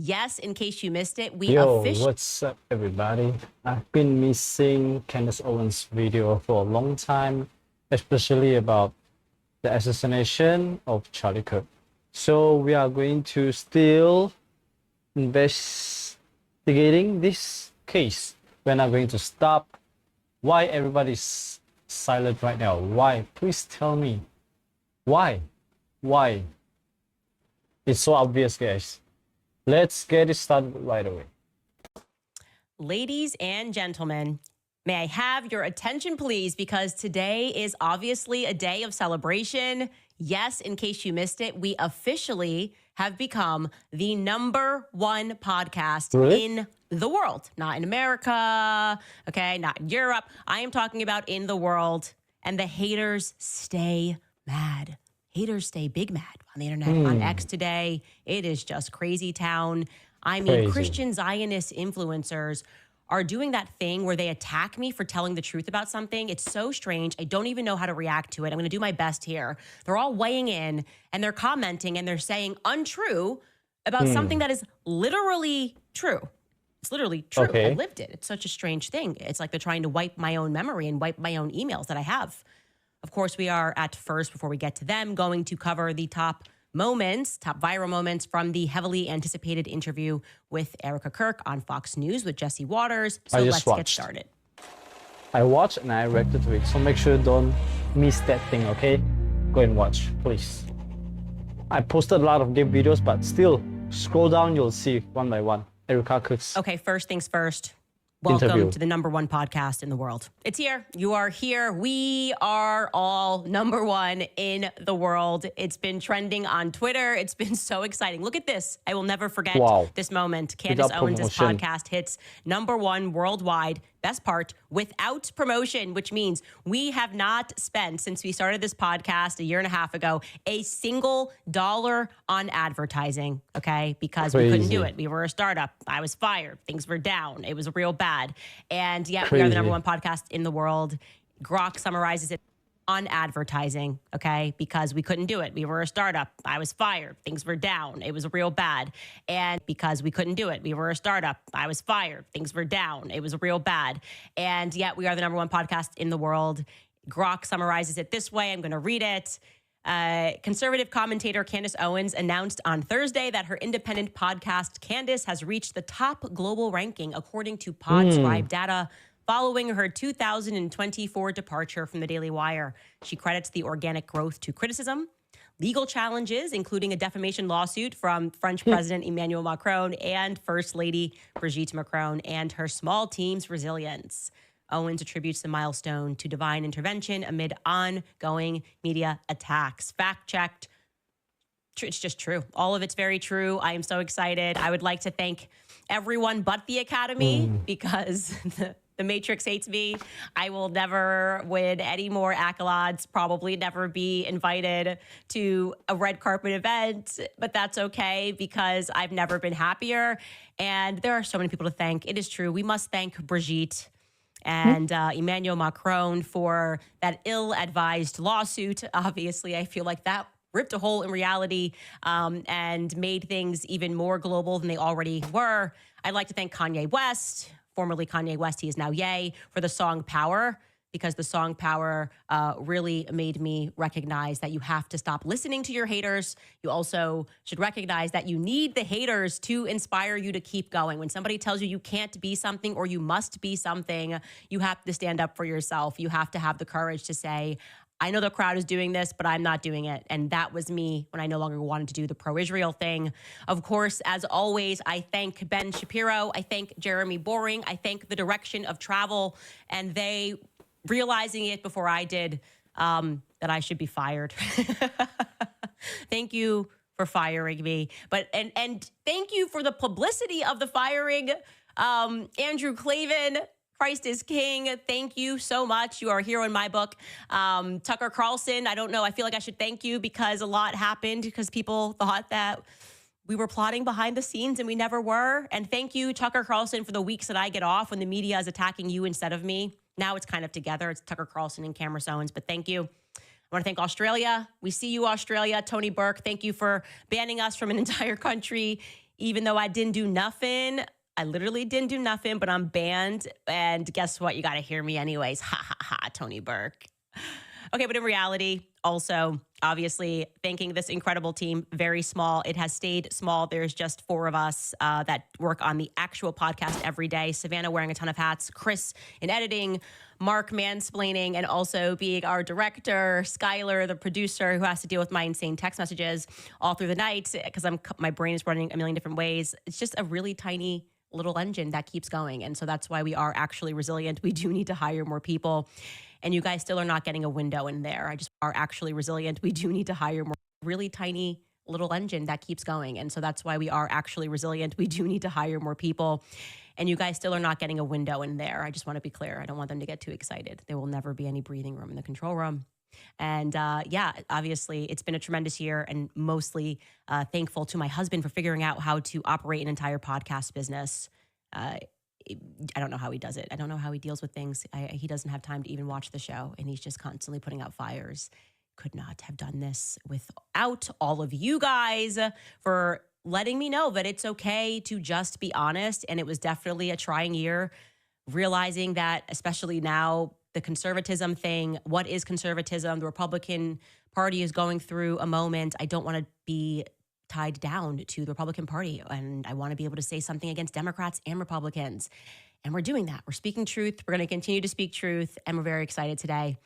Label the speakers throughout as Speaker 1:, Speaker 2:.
Speaker 1: Yes, in case you missed it, we
Speaker 2: Yo,
Speaker 1: officially...
Speaker 2: what's up, everybody? I've been missing Candace Owens' video for a long time, especially about the assassination of Charlie Kirk. So we are going to still investigating this case. We're not going to stop. Why everybody's silent right now? Why? Please tell me. Why? Why? It's so obvious, guys. Let's get it started right away.
Speaker 1: Ladies and gentlemen, may I have your attention, please, because today is obviously a day of celebration. Yes, in case you missed it, we officially have become the #1 podcast in the world. Not in America, okay, not in Europe. I am talking about in the world. And the haters stay mad. Haters stay big mad on the internet, on X today. It is just crazy town. I mean,
Speaker 2: Crazy.
Speaker 1: Christian Zionist influencers are doing that thing where they attack me for telling the truth about something. It's so strange. I don't even know how to react to it. I'm going to do my best here. They're all weighing in and they're commenting and they're saying untrue about something that is literally true. It's literally true.
Speaker 2: Okay.
Speaker 1: I lived it. It's such a strange thing. It's like they're trying to wipe my own memory and wipe my own emails that I have. Of course, we are at first, before we get to them, going to cover the top viral moments from the heavily anticipated interview with Erika Kirk on Fox News with Jesse Waters. So let's get started.
Speaker 2: I watched and I reacted to it, so make sure you don't miss that thing, okay? Go and watch, please. I posted a lot of game videos, but still, scroll down, you'll see one by one. Erika Kirk's
Speaker 1: Okay, first things first. Welcome
Speaker 2: interview.
Speaker 1: to the #1 podcast in the world. It's here. You are here. We are all #1 in the world. It's been trending on Twitter. It's been so exciting. Look at this. I will never forget this moment. Candace Owens' podcast hits #1 worldwide. Best part, without promotion, which means we have not spent, since we started this podcast a year and a half ago, a single dollar on advertising, okay? Because we couldn't do it. We were a startup. I was fired. Things were down. It was real bad. And yet we are the #1 podcast in the world. Grok summarizes it on advertising, okay? Because we couldn't do it. We were a startup. I was fired. Things were down. It was real bad. And because we couldn't do it, we were a startup. I was fired. Things were down. It was real bad. And yet we are the #1 podcast in the world. Grok summarizes it this way. I'm going to read it. Conservative commentator Candace Owens announced on Thursday that her independent podcast, Candace, has reached the top global ranking according to Podscribe data, following her 2024 departure from the Daily Wire. She credits the organic growth to criticism, legal challenges, including a defamation lawsuit from French President Emmanuel Macron and First Lady Brigitte Macron, and her small team's resilience. Owens attributes the milestone to divine intervention amid ongoing media attacks. Fact-checked. It's just true. All of it's very true. I am so excited. I would like to thank everyone but the Academy because the Matrix hates me. I will never win any more accolades, probably never be invited to a red carpet event, but that's okay because I've never been happier. And there are so many people to thank. It is true. We must thank Brigitte and Emmanuel Macron for that ill-advised lawsuit. Obviously, I feel like that ripped a hole in reality and made things even more global than they already were. I'd like to thank Kanye West, formerly Kanye West, he is now Ye, for the song Power, because the song Power really made me recognize that you have to stop listening to your haters. You also should recognize that you need the haters to inspire you to keep going. When somebody tells you you can't be something or you must be something, you have to stand up for yourself. You have to have the courage to say, I know the crowd is doing this, but I'm not doing it. And that was me when I no longer wanted to do the pro-Israel thing. Of course, as always, I thank Ben Shapiro. I thank Jeremy Boring. I thank the direction of travel. And they realizing it before I did, that I should be fired. Thank you for firing me. And thank you for the publicity of the firing. Andrew Clavin, Christ is King. Thank you so much. You are a hero in my book. Tucker Carlson, I don't know. I feel like I should thank you because a lot happened because people thought that we were plotting behind the scenes and we never were. And thank you, Tucker Carlson, for the weeks that I get off when the media is attacking you instead of me. Now it's kind of together. It's Tucker Carlson and Candace Owens, but thank you. I want to thank Australia. We see you, Australia. Tony Burke, thank you for banning us from an entire country. even though I didn't do nothing. I literally didn't do nothing, but I'm banned. And guess what? You got to hear me anyways. Ha ha ha, Tony Burke. Okay, but in reality, also, obviously, thanking this incredible team, very small. It has stayed small. There's just 4 of us that work on the actual podcast every day. Savannah wearing a ton of hats, Chris in editing, Mark mansplaining, and also being our director, Skylar, the producer, who has to deal with my insane text messages all through the night because my brain is running a million different ways. It's just a really tiny little engine that keeps going. And so that's why we are actually resilient. We do need to hire more people. And you guys still are not getting a window in there. I just are actually resilient. We do need to hire more. Really tiny little engine that keeps going. And so that's why we are actually resilient. We do need to hire more people. And you guys still are not getting a window in there. I just want to be clear. I don't want them to get too excited. There will never be any breathing room in the control room. And yeah, obviously, it's been a tremendous year, and mostly thankful to my husband for figuring out how to operate an entire podcast business. I don't know how he does it. I don't know how he deals with things. He doesn't have time to even watch the show, and he's just constantly putting out fires. Could not have done this without all of you guys for letting me know that it's okay to just be honest. And it was definitely a trying year, realizing that, especially now, the conservatism thing. What is conservatism? The Republican Party is going through a moment. I don't want to be tied down to the Republican Party, and I want to be able to say something against Democrats and Republicans. And we're doing that. We're speaking truth. We're going to continue to speak truth, and we're very excited today.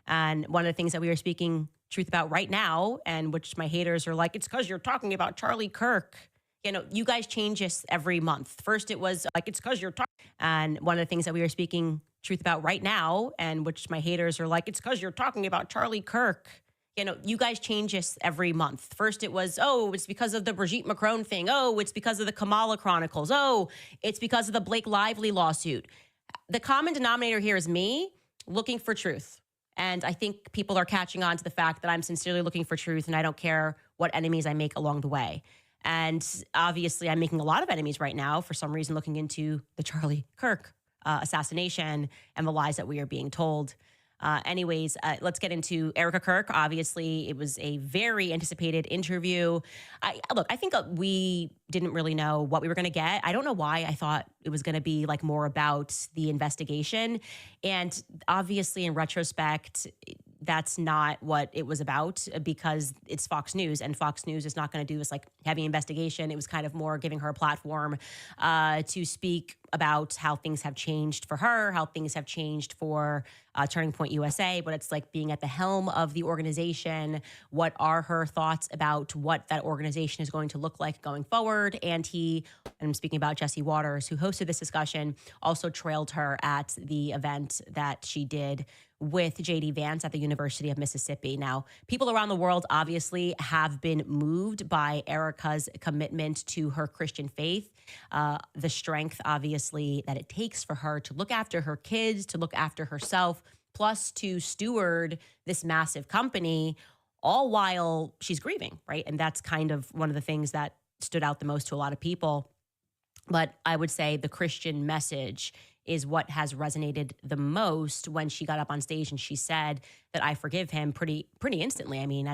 Speaker 1: And one of the things that we are speaking truth about right now, and which my haters are like, it's because you're talking about Charlie Kirk. You know, you guys change this every month. First, it was like, it's because you're talking. And one of the things that we are speaking truth about right now, and which my haters are like, it's because you're talking about Charlie Kirk. You know, you guys change this every month. First, it was, oh, it's because of the Brigitte Macron thing. Oh, it's because of the Kamala Chronicles. Oh, it's because of the Blake Lively lawsuit. The common denominator here is me looking for truth. And I think people are catching on to the fact that I'm sincerely looking for truth, and I don't care what enemies I make along the way. And obviously, I'm making a lot of enemies right now for some reason, looking into the Charlie Kirk assassination and the lies that we are being told. Anyways, let's get into Erika Kirk. Obviously, it was a very anticipated interview. I think we didn't really know what we were going to get. I don't know why I thought it was going to be like more about the investigation. And obviously, in retrospect, that's not what it was about, because it's Fox News, and Fox News is not going to do this like heavy investigation. It was kind of more giving her a platform to speak about how things have changed for her, how things have changed for Turning Point USA, but it's like being at the helm of the organization. What are her thoughts about what that organization is going to look like going forward? And I'm speaking about Jesse Waters, who hosted this discussion, also trailed her at the event that she did with JD Vance at the University of Mississippi. Now, people around the world obviously have been moved by Erika's commitment to her Christian faith, the strength, obviously, that it takes for her to look after her kids, to look after herself, plus to steward this massive company, all while she's grieving, right? And that's kind of one of the things that stood out the most to a lot of people. But I would say the Christian message is what has resonated the most when she got up on stage and she said that I forgive him pretty instantly. I mean,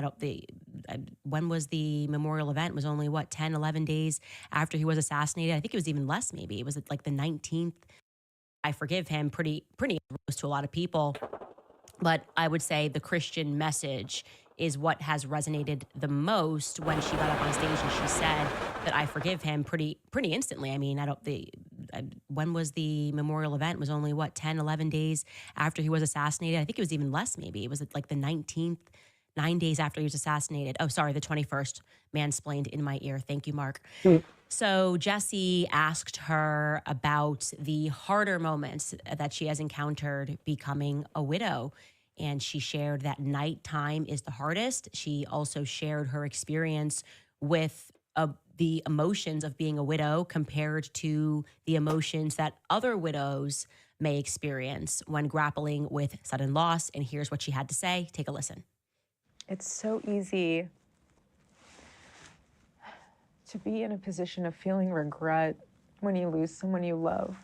Speaker 1: when was the memorial event? It was only 10, 11 days after he was assassinated. I think it was even less, maybe. It was like the 19th. I forgive him pretty close to a lot of people. But I would say the Christian message is what has resonated the most when she got up on stage and she said that I forgive him pretty instantly. I mean, when was the memorial event? It was only 10, 11 days after he was assassinated. I think it was even less, maybe. It was like the 19th, 9 days after he was assassinated. Oh, sorry, the 21st. Mansplained in my ear. Thank you, Mark. So Jesse asked her about the harder moments that she has encountered becoming a widow. And she shared that nighttime is the hardest. She also shared her experience with the emotions of being a widow compared to the emotions that other widows may experience when grappling with sudden loss. And here's what she had to say. Take a listen.
Speaker 3: It's so easy to be in a position of feeling regret when you lose someone you love.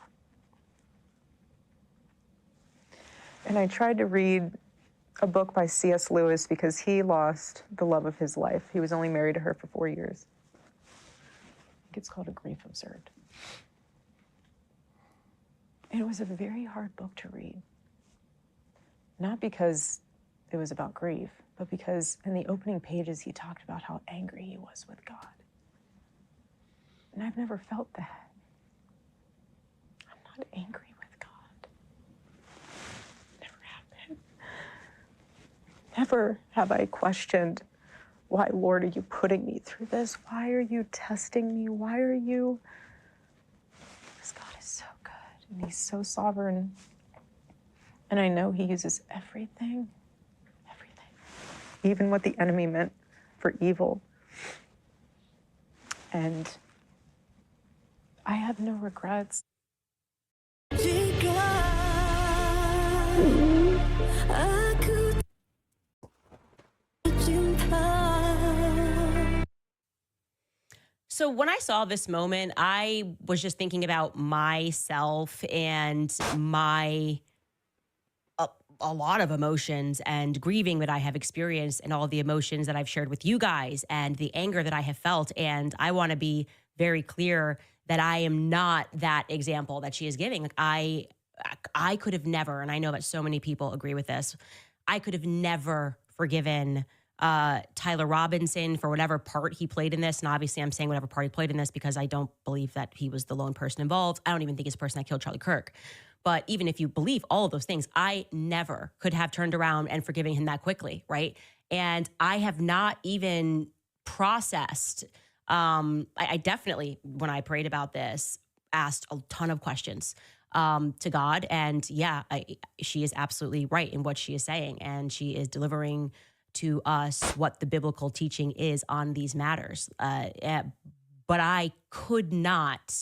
Speaker 3: And I tried to read a book by C.S. Lewis because he lost the love of his life. He was only married to her for 4 years. think it's called A Grief Observed. It was a very hard book to read. Not because it was about grief, but because in the opening pages, he talked about how angry he was with God. And I've never felt that. I'm not angry with God. Never have been. Never have I questioned, why, Lord, are you putting me through this? Why are you testing me? Why are you? Because God is so good and he's so sovereign. And I know he uses everything, even what the enemy meant for evil. And I have no regrets.
Speaker 1: So when I saw this moment, I was just thinking about myself and my a lot of emotions and grieving that I have experienced and all the emotions that I've shared with you guys and the anger that I have felt. And I want to be very clear that I am not that example that she is giving. Like I could have never, and I know that so many people agree with this, I could have never forgiven Tyler Robinson for whatever part he played in this. And obviously I'm saying whatever part he played in this because I don't believe that he was the lone person involved. I don't even think he's the person that killed Charlie Kirk. But even if you believe all of those things, I never could have turned around and forgiven him that quickly, right? And I have not even processed. I definitely, when I prayed about this, asked a ton of questions to God. And yeah, she is absolutely right in what she is saying. And she is delivering to us what the biblical teaching is on these matters. But I could not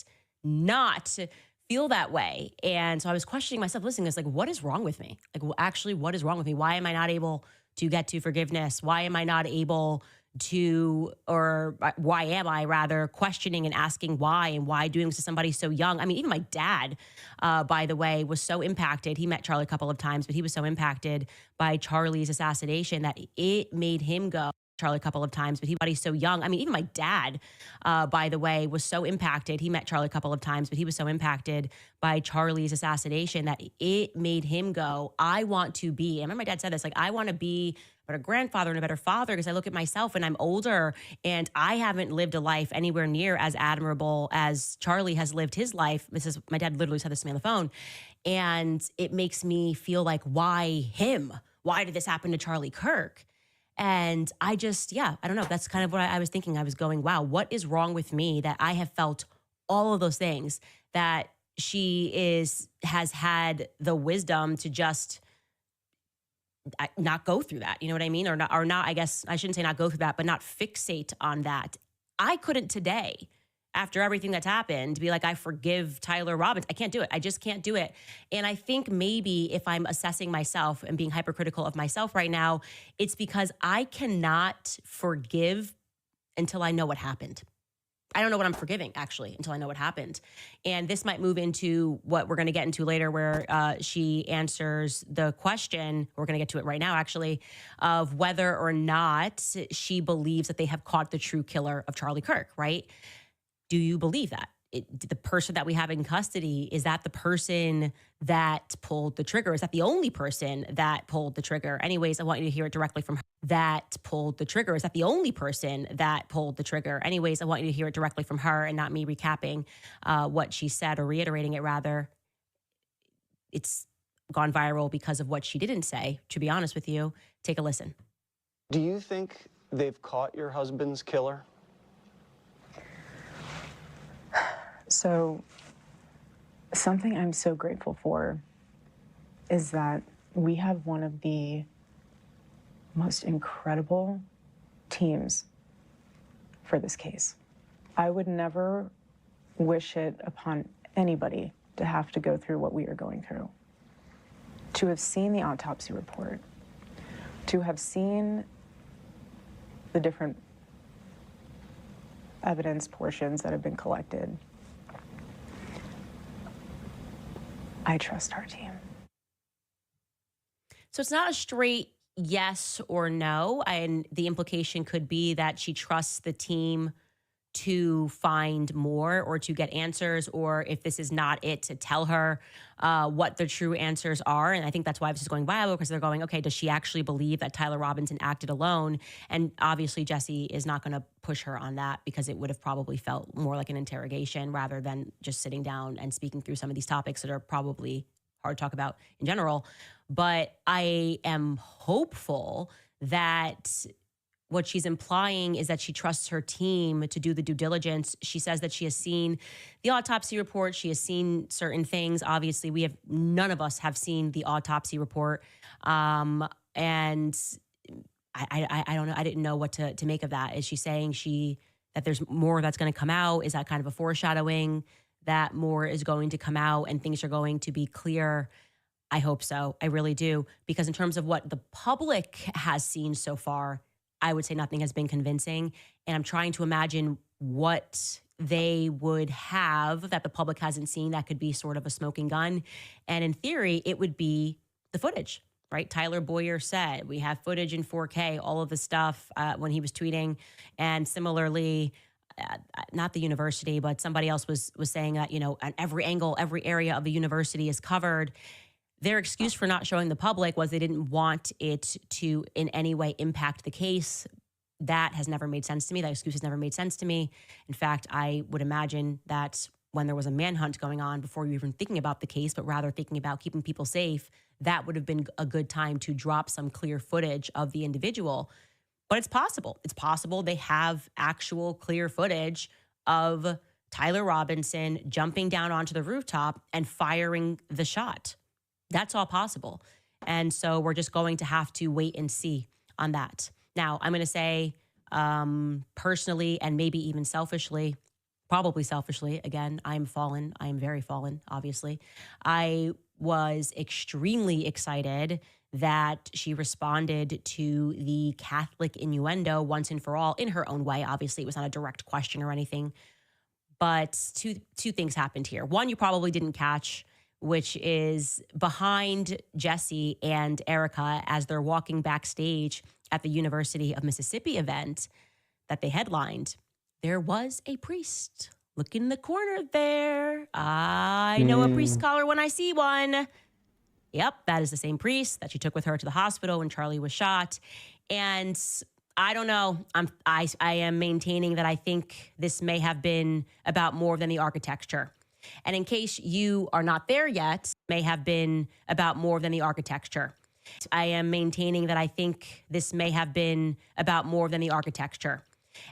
Speaker 1: feel that way. And so I was questioning myself, listening, it's like, what is wrong with me? Like, well, actually, what is wrong with me? Why am I not able to get to forgiveness? Why am I not able to, or why am I rather questioning and asking why, and why doing this to somebody so young? I mean, even my dad, by the way, was so impacted. He met Charlie a couple of times, but he was so impacted by Charlie's assassination that it made him go. Charlie a couple of times, but he's so young. I mean, even my dad, by the way, was so impacted. He met Charlie a couple of times, but he was so impacted by Charlie's assassination that it made him go, I want to be, I remember my dad said this, like, I want to be a better grandfather and a better father because I look at myself and I'm older and I haven't lived a life anywhere near as admirable as Charlie has lived his life. My dad literally said this to me on the phone. And it makes me feel like, why him? Why did this happen to Charlie Kirk? And I just, I don't know. That's kind of what I was thinking. I was going, wow, what is wrong with me that I have felt all of those things, that she has had the wisdom to just not go through that. You know what I mean? Or not, I guess I shouldn't say not go through that, but not fixate on that. I couldn't today, after everything that's happened, be like, I forgive Tyler Robbins. I can't do it. I just can't do it. And I think maybe if I'm assessing myself and being hypercritical of myself right now, it's because I cannot forgive until I know what happened. I don't know what I'm forgiving, actually, until I know what happened. And this might move into what we're going to get into later, where she answers the question, we're going to get to it right now, actually, of whether or not she believes that they have caught the true killer of Charlie Kirk, right? Do you believe that? The person that we have in custody, is that the person that pulled the trigger? Is that the only person that pulled the trigger? Anyways, I want you to hear it directly from her. That pulled the trigger. Is that the only person that pulled the trigger? Anyways, I want you to hear it directly from her and not me recapping what she said or reiterating it, rather. It's gone viral because of what she didn't say, to be honest with you. Take a listen.
Speaker 4: Do you think they've caught your husband's killer?
Speaker 3: So something I'm so grateful for is that we have one of the most incredible teams for this case. I would never wish it upon anybody to have to go through what we are going through. To have seen the autopsy report, to have seen the different evidence portions that have been collected, I trust our team.
Speaker 1: So it's not a straight yes or no. And the implication could be that she trusts the team to find more or to get answers, or if this is not it, to tell her what the true answers are. And I think that's why this is going viral, because they're going, okay, does she actually believe that Tyler Robinson acted alone? And obviously Jesse is not going to push her on that, because it would have probably felt more like an interrogation rather than just sitting down and speaking through some of these topics that are probably hard to talk about in general. But I am hopeful that what she's implying is that she trusts her team to do the due diligence. She says that she has seen the autopsy report. She has seen certain things. Obviously, none of us have seen the autopsy report. And I don't know. I didn't know what to make of that. Is she saying that there's more that's going to come out? Is that kind of a foreshadowing that more is going to come out and things are going to be clear? I hope so. I really do. Because in terms of what the public has seen so far, I would say nothing has been convincing. And I'm trying to imagine what they would have that the public hasn't seen that could be sort of a smoking gun. And in theory, it would be the footage, right? Tyler Boyer said, we have footage in 4K, all of the stuff when he was tweeting. And similarly, not the university, but somebody else was saying that, at every angle, every area of the university is covered. Their excuse for not showing the public was they didn't want it to in any way impact the case. That has never made sense to me. That excuse has never made sense to me. In fact, I would imagine that when there was a manhunt going on, before you were even thinking about the case, but rather thinking about keeping people safe, that would have been a good time to drop some clear footage of the individual. But it's possible. It's possible they have actual clear footage of Tyler Robinson jumping down onto the rooftop and firing the shot. That's all possible. And so we're just going to have to wait and see on that. Now, I'm going to say personally, and maybe even selfishly, probably selfishly, again, I'm fallen. I am very fallen, obviously. I was extremely excited that she responded to the Catholic innuendo once and for all in her own way. Obviously, it was not a direct question or anything. But two things happened here. One, you probably didn't catch, which is behind Jesse and Erika as they're walking backstage at the University of Mississippi event that they headlined. There was a priest. Look in the corner there. I know a priest collar when I see one. Yep, that is the same priest that she took with her to the hospital when Charlie was shot. And I don't know. I am maintaining that I think this may have been about more than the architecture. And in case you are not there yet, may have been about more than the architecture. I am maintaining that I think this may have been about more than the architecture.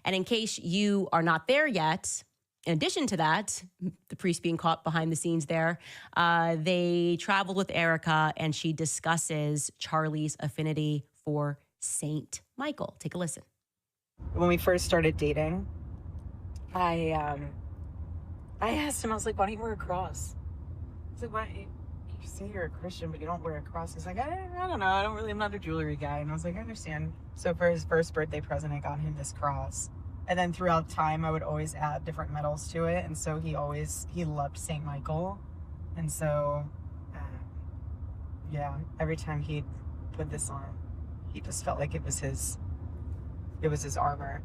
Speaker 1: And in case you are not there yet, in addition to that, the priest being caught behind the scenes there, they traveled with Erika and she discusses Charlie's affinity for Saint Michael. Take a listen.
Speaker 3: When we first started dating, I asked him, I was like, why don't you wear a cross? I was like, why? You say you're a Christian, but you don't wear a cross. He's like, I don't know. I'm not a jewelry guy. And I was like, I understand. So for his first birthday present, I got him this cross. And then throughout time, I would always add different medals to it. And so he loved St. Michael. And so, every time he'd put this on, he just felt like it was his armor.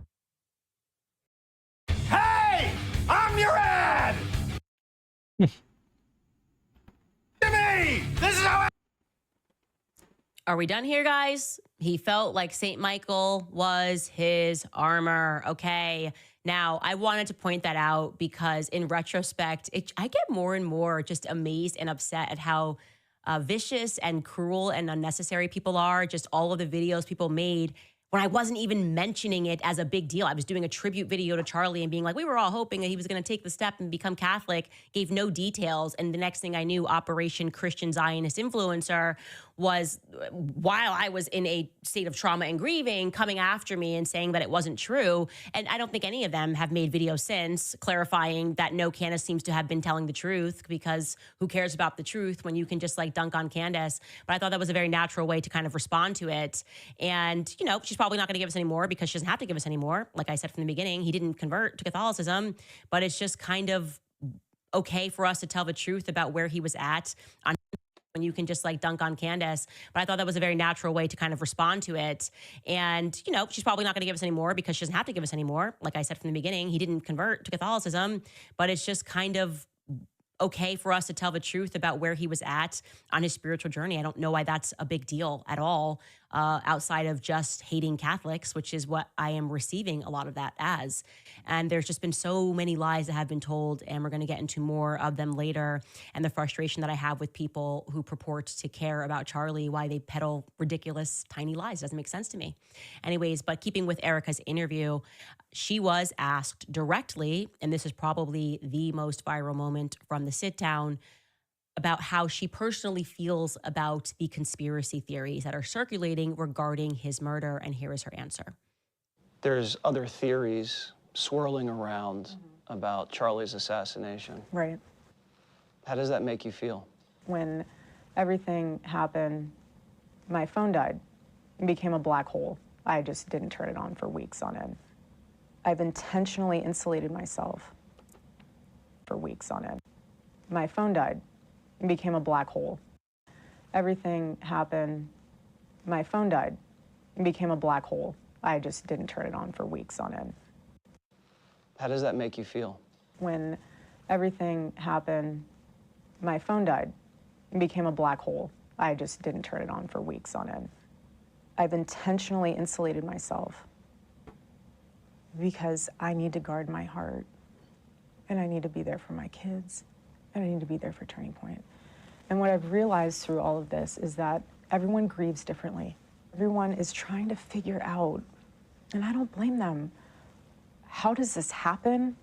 Speaker 5: Hey! I'm your ad! Jimmy! This is how
Speaker 1: Are we done here, guys? He felt like St. Michael was his armor. Okay. Now, I wanted to point that out because in retrospect, I get more and more just amazed and upset at how vicious and cruel and unnecessary people are. Just all of the videos people made when I wasn't even mentioning it as a big deal. I was doing a tribute video to Charlie and being like, we were all hoping that he was going to take the step and become Catholic, gave no details. And the next thing I knew, Operation Christian Zionist Influencer was, while I was in a state of trauma and grieving, coming after me and saying that it wasn't true. And I don't think any of them have made videos since clarifying that no, Candace seems to have been telling the truth, because who cares about the truth when you can just like dunk on Candace? But I thought that was a very natural way to kind of respond to it. And, she's probably not going to give us any more because she doesn't have to give us any more. Like I said from the beginning, he didn't convert to Catholicism, but it's just kind of okay for us to tell the truth about where he was at on when you can just like dunk on Candace. But I thought that was a very natural way to kind of respond to it. And, you know, she's probably not going to give us any more because she doesn't have to give us any more. Like I said from the beginning, he didn't convert to Catholicism, but it's just kind of okay for us to tell the truth about where he was at on his spiritual journey. I don't know why that's a big deal at all, outside of just hating Catholics, which is what I am receiving a lot of that as. And there's just been so many lies that have been told, and we're going to get into more of them later. And the frustration that I have with people who purport to care about Charlie, why they peddle ridiculous, tiny lies, doesn't make sense to me. Anyways, but keeping with Erika's interview, she was asked directly, and this is probably the most viral moment from the sit down, about how she personally feels about the conspiracy theories that are circulating regarding his murder. And here is her answer.
Speaker 4: There's other theories swirling around about Charlie's assassination.
Speaker 3: Right.
Speaker 4: How does that make you feel?
Speaker 3: When everything happened, my phone died and became a black hole. I just didn't turn it on for weeks on end. I've intentionally insulated myself for weeks on end. My phone died and became a black hole. Everything happened, my phone died and became a black hole. I just didn't turn it on for weeks on end.
Speaker 4: How does that make you feel?
Speaker 3: When everything happened, my phone died and became a black hole. I just didn't turn it on for weeks on end. I've intentionally insulated myself because I need to guard my heart, and I need to be there for my kids, and I need to be there for Turning Point. And what I've realized through all of this is that everyone grieves differently. Everyone is trying to figure out, and I don't blame them, how does this happen?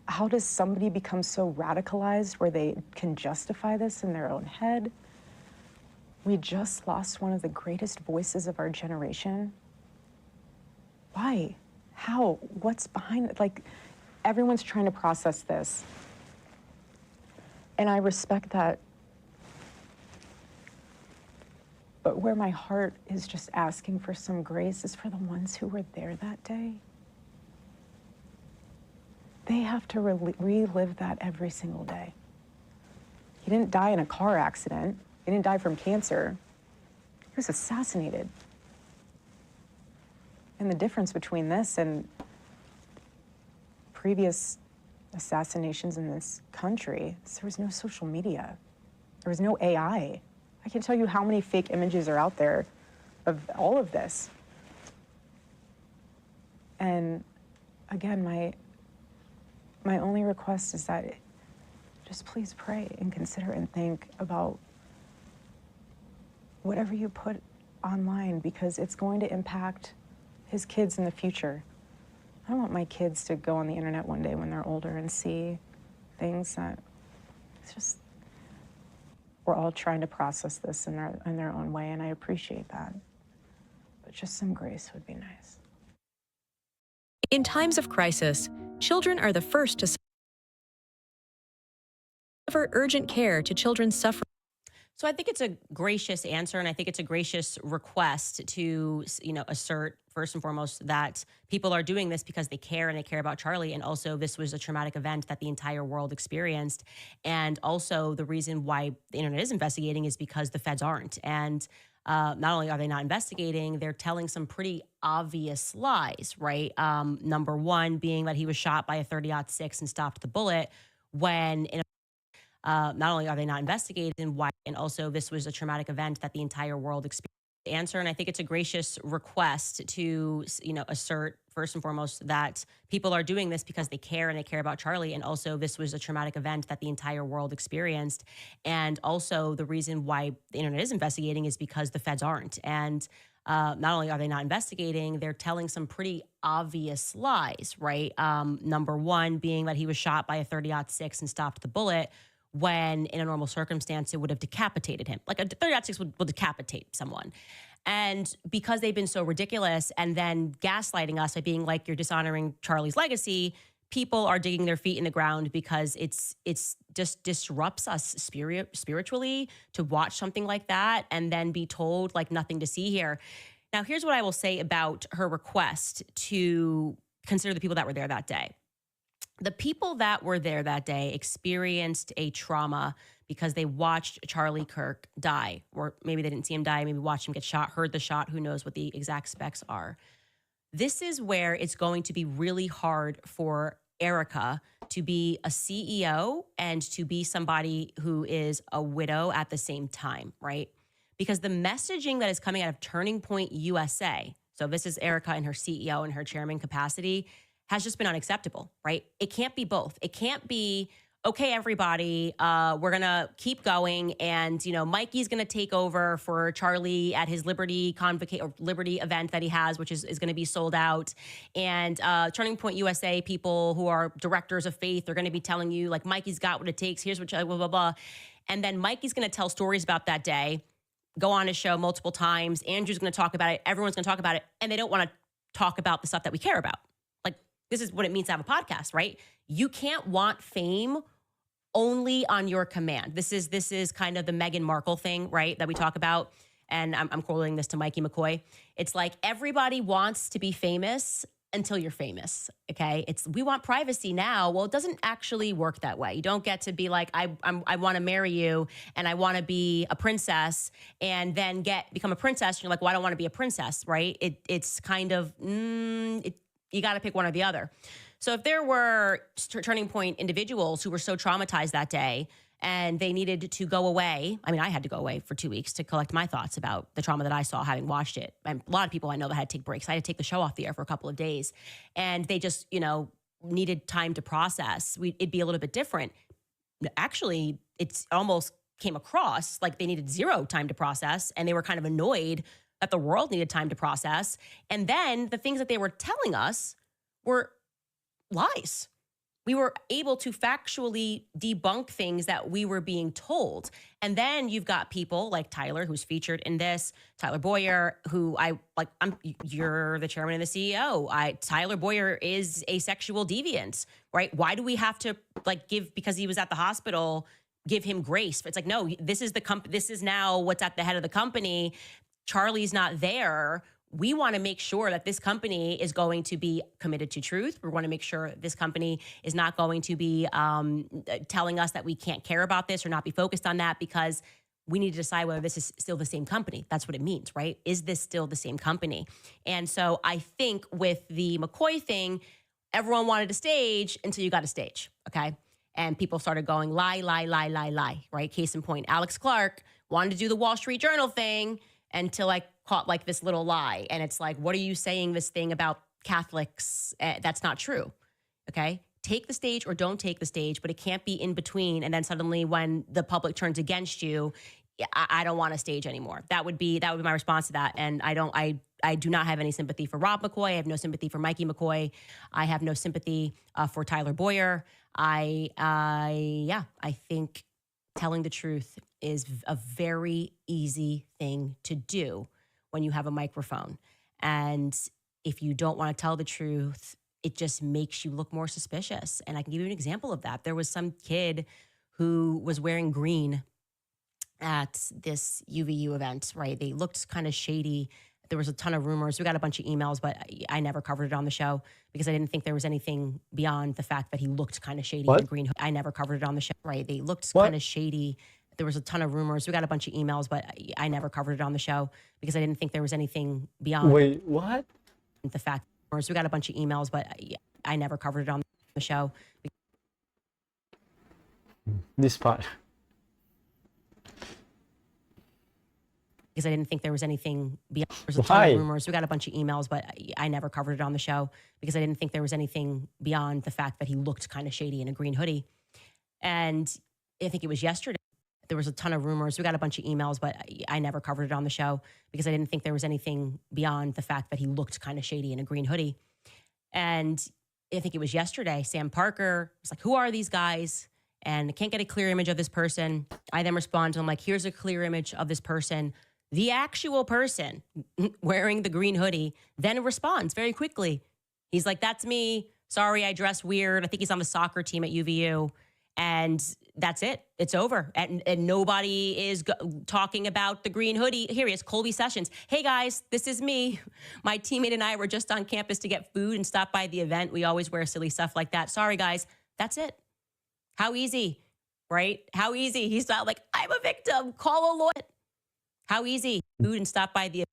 Speaker 3: How does somebody become so radicalized where they can justify this in their own head? We just lost one of the greatest voices of our generation. Why? How? What's behind it? Like, everyone's trying to process this. And I respect that. But where my heart is just asking for some grace is for the ones who were there that day. They have to relive that every single day. He didn't die in a car accident. He didn't die from cancer. He was assassinated. And the difference between this and previous assassinations in this country is there was no social media. There was no AI. I can tell you how many fake images are out there of all of this. And again, my only request is that just please pray and consider and think about whatever you put online, because it's going to impact his kids in the future. I don't want my kids to go on the internet one day when they're older and see things that it's just, we're all trying to process this in their own way, and I appreciate that. But just some grace would be nice.
Speaker 6: In times of crisis, children are the first to offer urgent care to children suffering.
Speaker 1: So I think it's a gracious answer, and I think it's a gracious request to, assert first and foremost that people are doing this because they care and they care about Charlie. And also this was a traumatic event that the entire world experienced. And also the reason why the internet is investigating is because the feds aren't. And not only are they not investigating, they're telling some pretty obvious lies, right? Number one being that he was shot by a 30-06 and stopped the bullet when in a not only are they not investigating why, and also this was a traumatic event that the entire world experienced. Answer, and I think it's a gracious request to, assert first and foremost that people are doing this because they care and they care about Charlie. And also this was a traumatic event that the entire world experienced. And also the reason why the internet is investigating is because the feds aren't. And not only are they not investigating, they're telling some pretty obvious lies, right? Number one being that he was shot by a 30-06 and stopped the bullet, when in a normal circumstance, it would have decapitated him. Like a 30-06 will decapitate someone. And because they've been so ridiculous and then gaslighting us by being like, you're dishonoring Charlie's legacy, people are digging their feet in the ground because it's just disrupts us spiritually to watch something like that and then be told like nothing to see here. Now, here's what I will say about her request to consider the people that were there that day. The people that were there that day experienced a trauma because they watched Charlie Kirk die, or maybe they didn't see him die, maybe watched him get shot, heard the shot, who knows what the exact specs are. This is where it's going to be really hard for Erika to be a CEO and to be somebody who is a widow at the same time, right? Because the messaging that is coming out of Turning Point USA, so this is Erika in her CEO and her chairman capacity, has just been unacceptable, right? It can't be both. It can't be, okay, everybody, we're gonna keep going, and Mikey's gonna take over for Charlie at his Liberty event that he has, which is gonna be sold out. And Turning Point USA people who are directors of faith are gonna be telling you, like, Mikey's got what it takes. Here's what, blah, blah, blah. And then Mikey's gonna tell stories about that day, go on his show multiple times. Andrew's gonna talk about it. Everyone's gonna talk about it, and they don't want to talk about the stuff that we care about. This is what it means to have a podcast, right? You can't want fame only on your command. This is kind of the Meghan Markle thing, right? That we talk about. And I'm quoting this to Mikey McCoy. It's like everybody wants to be famous until you're famous, okay? We want privacy now. Well, it doesn't actually work that way. You don't get to be like, I want to marry you and I want to be a princess, and then become a princess. And you're like, well, I don't want to be a princess, right? It's kind of, you got to pick one or the other. So if there were Turning Point individuals who were so traumatized that day and they needed to go away, I mean, I had to go away for 2 weeks to collect my thoughts about the trauma that I saw having watched it. And a lot of people I know that had to take breaks. I had to take the show off the air for a couple of days, and they just, needed time to process. It'd be a little bit different. Actually, it's almost came across like they needed zero time to process, and they were kind of annoyed that the world needed time to process. And then the things that they were telling us were lies. We were able to factually debunk things that we were being told. And then you've got people like Tyler, who's featured in this, Tyler Boyer, who you're the chairman and the CEO. Tyler Boyer is a sexual deviant, right? Why do we have to because he was at the hospital, give him grace? It's like, no, this is this is now what's at the head of the company. Charlie's not there. We want to make sure that this company is going to be committed to truth. We want to make sure this company is not going to be telling us that we can't care about this or not be focused on that, because we need to decide whether this is still the same company. That's what it means, right? Is this still the same company? And so I think with the McCoy thing, everyone wanted a stage until you got a stage, okay? And people started going lie, lie, lie, lie, lie, right? Case in point, Alex Clark wanted to do the Wall Street Journal thing until I caught this little lie. And it's like, what are you saying this thing about Catholics? That's not true. Okay. Take the stage or don't take the stage, but it can't be in between. And then suddenly when the public turns against you, I don't want a stage anymore. That would be my response to that. And I do not have any sympathy for Rob McCoy. I have no sympathy for Mikey McCoy. I have no sympathy for Tyler Boyer. I think telling the truth is a very easy thing to do when you have a microphone. And if you don't want to tell the truth, it just makes you look more suspicious. And I can give you an example of that. There was some kid who was wearing green at this UVU event, right? They looked kind of shady. There was a ton of rumors. We got a bunch of emails, but I never covered it on the show because I didn't think there was anything beyond the fact that he looked kind of shady in the green. I never covered it on the show, right? They looked kind of shady. There was a ton of rumors. We got a bunch of emails, but I never covered it on the show because I didn't think there was anything beyond.
Speaker 2: Wait, what?
Speaker 1: The fact. We got a bunch of emails, but I never covered it on the show.
Speaker 2: This part.
Speaker 1: Because I didn't think there was anything beyond. There's a ton of rumors. We got a bunch of emails, but I never covered it on the show because I didn't think there was anything beyond the fact that he looked kind of shady in a green hoodie. And I think it was yesterday. There was a ton of rumors. We got a bunch of emails, but I never covered it on the show because I didn't think there was anything beyond the fact that he looked kind of shady in a green hoodie. And I think it was yesterday, Sam Parker was like, who are these guys? And I can't get a clear image of this person. I then respond to him like, here's a clear image of this person. The actual person wearing the green hoodie then responds very quickly. He's like, that's me. Sorry, I dress weird. I think he's on the soccer team at UVU. And that's it. It's over. And nobody is talking about the green hoodie. Here he is, Colby Sessions. Hey guys, this is me. My teammate and I were just on campus to get food and stop by the event. We always wear silly stuff like that. Sorry guys, that's it. How easy, right? How easy. He's not like, I'm a victim, call a lawyer. How easy. Food and stop by the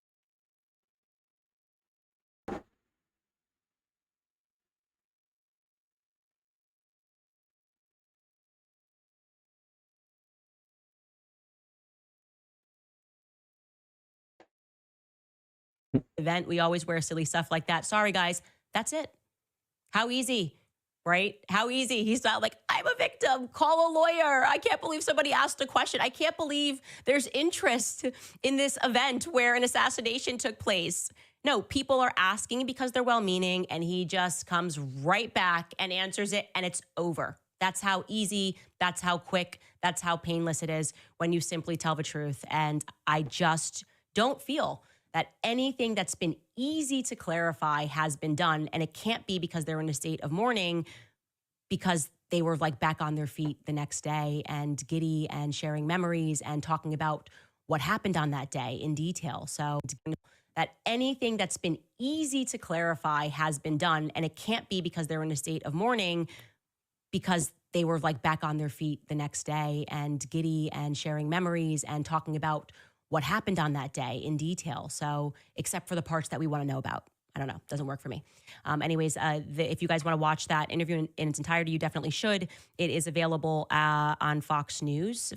Speaker 1: event. We always wear silly stuff like that. Sorry guys, that's it. How easy, right? How easy. He's not like, I'm a victim, call a lawyer. I can't believe somebody asked a question. I can't believe there's interest in this event where an assassination took place. No, people are asking because they're well-meaning, and he just comes right back and answers it, and it's over. That's how easy, that's how quick, that's how painless it is when you simply tell the truth. And I just don't feel that anything that's been easy to clarify has been done. And it can't be because they're in a state of mourning, because they were like back on their feet the next day and giddy and sharing memories and talking about what happened on that day in detail. So that anything that's been easy to clarify has been done. And it can't be because they're in a state of mourning, because they were like back on their feet the next day and giddy and sharing memories and talking about what happened on that day in detail. So except for the parts that we want to know about. I don't know. Doesn't work for me. Anyways, if you guys want to watch that interview in its entirety, you definitely should. It is available on Fox News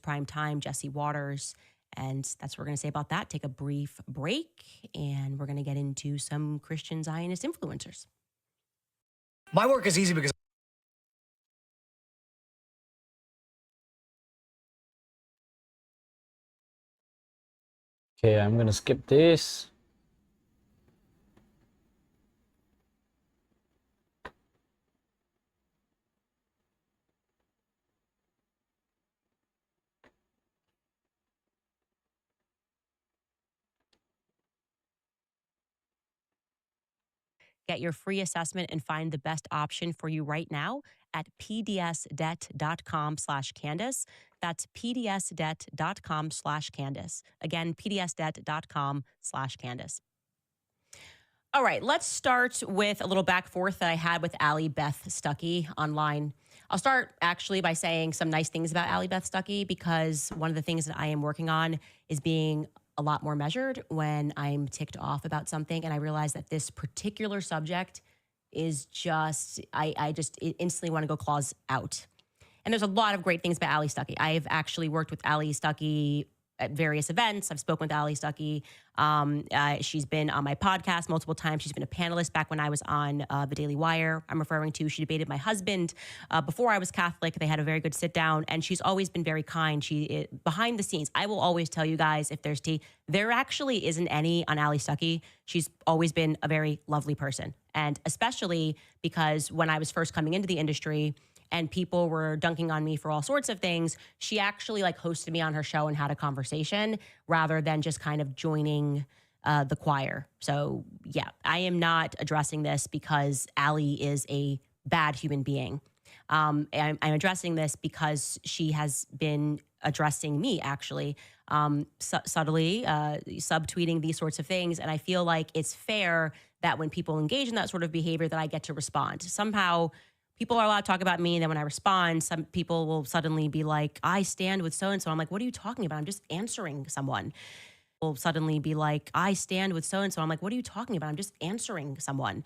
Speaker 1: Prime Time, Jesse Waters. And that's what we're going to say about that. Take a brief break, and we're going to get into some Christian Zionist influencers.
Speaker 7: My work is easy because
Speaker 2: Okay, I'm gonna skip this.
Speaker 1: Get your free assessment and find the best option for you right now at pdsdebt.com/Candace. That's pdsdebt.com/Candace. Again, pdsdebt.com/Candace. All right, let's start with a little back and forth that I had with Allie Beth Stuckey online. I'll start actually by saying some nice things about Allie Beth Stuckey, because one of the things that I am working on is being a lot more measured when I'm ticked off about something. And I realize that this particular subject is just, I just instantly want to go claws out. And there's a lot of great things about Allie Stuckey. I've actually worked with Allie Stuckey at various events. I've spoken with Allie Stuckey. She's been on my podcast multiple times. She's been a panelist back when I was on The Daily Wire. I'm referring to, she debated my husband before I was Catholic. They had a very good sit down, and she's always been very kind. Behind the scenes, I will always tell you guys, if there's tea, there actually isn't any on Allie Stuckey. She's always been a very lovely person. And especially because when I was first coming into the industry, and people were dunking on me for all sorts of things, she actually like hosted me on her show and had a conversation rather than just kind of joining the choir. So yeah, I am not addressing this because Allie is a bad human being. I'm addressing this because she has been addressing me actually, subtly, subtweeting these sorts of things. And I feel like it's fair that when people engage in that sort of behavior that I get to respond. Somehow, people are allowed to talk about me, and then when I respond, some people will suddenly be like, I stand with so-and-so. I'm like, what are you talking about? I'm just answering someone. Will suddenly be like, I stand with so-and-so. I'm like, what are you talking about? I'm just answering someone.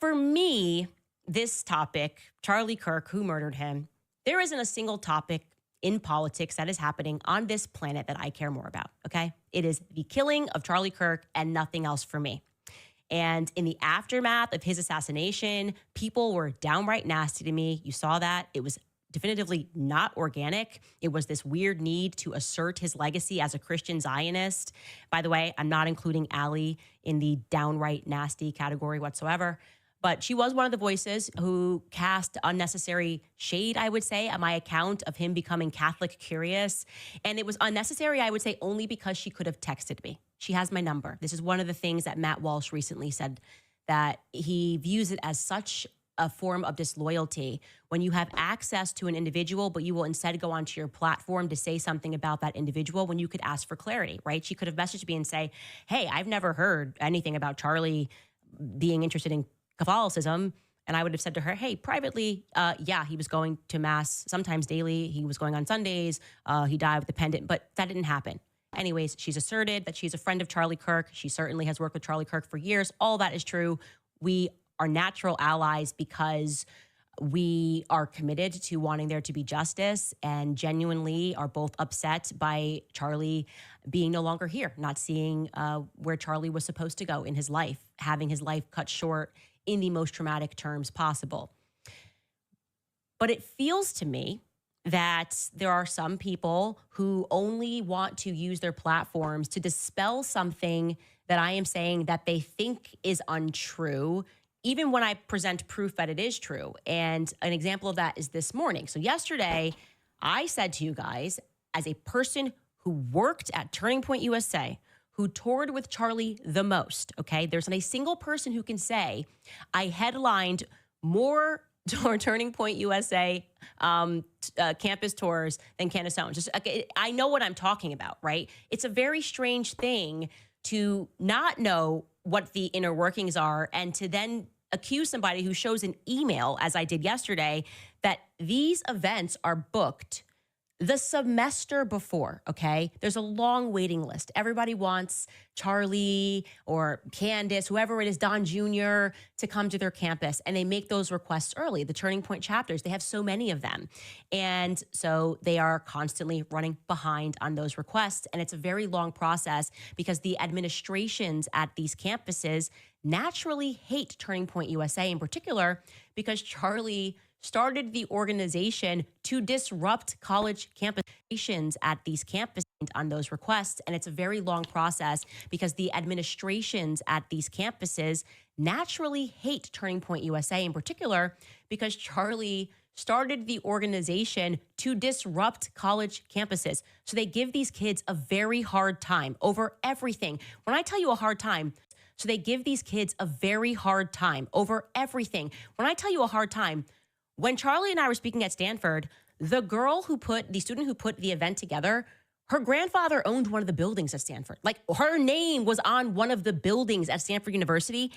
Speaker 1: For me, this topic, Charlie Kirk, who murdered him, there isn't a single topic in politics that is happening on this planet that I care more about, okay? It is the killing of Charlie Kirk and nothing else for me. And in the aftermath of his assassination, people were downright nasty to me. You saw that. It was definitively not organic. It was this weird need to assert his legacy as a Christian Zionist. By the way, I'm not including Allie in the downright nasty category whatsoever. But she was one of the voices who cast unnecessary shade, I would say, on my account of him becoming Catholic curious. And it was unnecessary, I would say, only because she could have texted me. She has my number. This is one of the things that Matt Walsh recently said, that he views it as such a form of disloyalty when you have access to an individual, but you will instead go onto your platform to say something about that individual when you could ask for clarity, right? She could have messaged me and say, hey, I've never heard anything about Charlie being interested in Catholicism. And I would have said to her, hey, privately, yeah, he was going to mass sometimes daily. He was going on Sundays. He died with the pendant, but that didn't happen. Anyways, she's asserted that she's a friend of Charlie Kirk. She certainly has worked with Charlie Kirk for years. All that is true. We are natural allies because we are committed to wanting there to be justice and genuinely are both upset by Charlie being no longer here, not seeing where Charlie was supposed to go in his life, having his life cut short in the most traumatic terms possible. But it feels to me that there are some people who only want to use their platforms to dispel something that I am saying that they think is untrue, even when I present proof that it is true. And an example of that is this morning. So yesterday, I said to you guys, as a person who worked at Turning Point USA, who toured with Charlie the most, okay? There's not a single person who can say, I headlined more Turning Point USA campus tours than Candace Owens. Just, I know what I'm talking about, right? It's a very strange thing to not know what the inner workings are and to then accuse somebody who shows an email, as I did yesterday, that these events are booked the semester before, okay? There's a long waiting list. Everybody wants Charlie or Candace, whoever it is, Don Jr., to come to their campus, and they make those requests early. The Turning Point chapters, they have so many of them. And so they are constantly running behind on those requests, and it's a very long process because the administrations at these campuses naturally hate Turning Point USA in particular because Charlie started the organization to disrupt college campuses at these campuses on those requests. And it's a very long process because the administrations at these campuses naturally hate Turning Point USA in particular because Charlie started the organization to disrupt college campuses. So they give these kids a very hard time over everything. When I tell you a hard time, so they give these kids a very hard time over everything. When I tell you a hard time, when Charlie and I were speaking at Stanford, the student who put the event together, her grandfather owned one of the buildings at Stanford. Like, her name was on one of the buildings at Stanford University,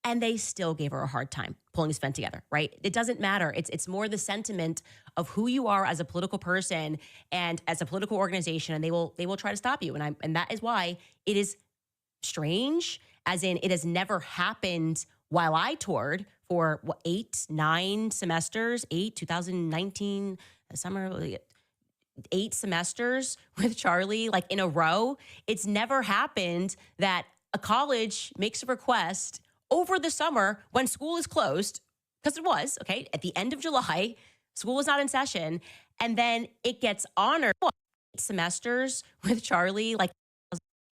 Speaker 1: and they still gave her a hard time pulling this event together, right? It doesn't matter. It's more the sentiment of who you are as a political person and as a political organization, and they will try to stop you. And that is why it is strange, as in it has never happened while I toured for 9 semesters, 2019 summer, 8 semesters with Charlie, like in a row. It's never happened that a college makes a request over the summer when school is closed, because it was, okay, at the end of July, school was not in session, and then it gets honored. 8 semesters with Charlie, like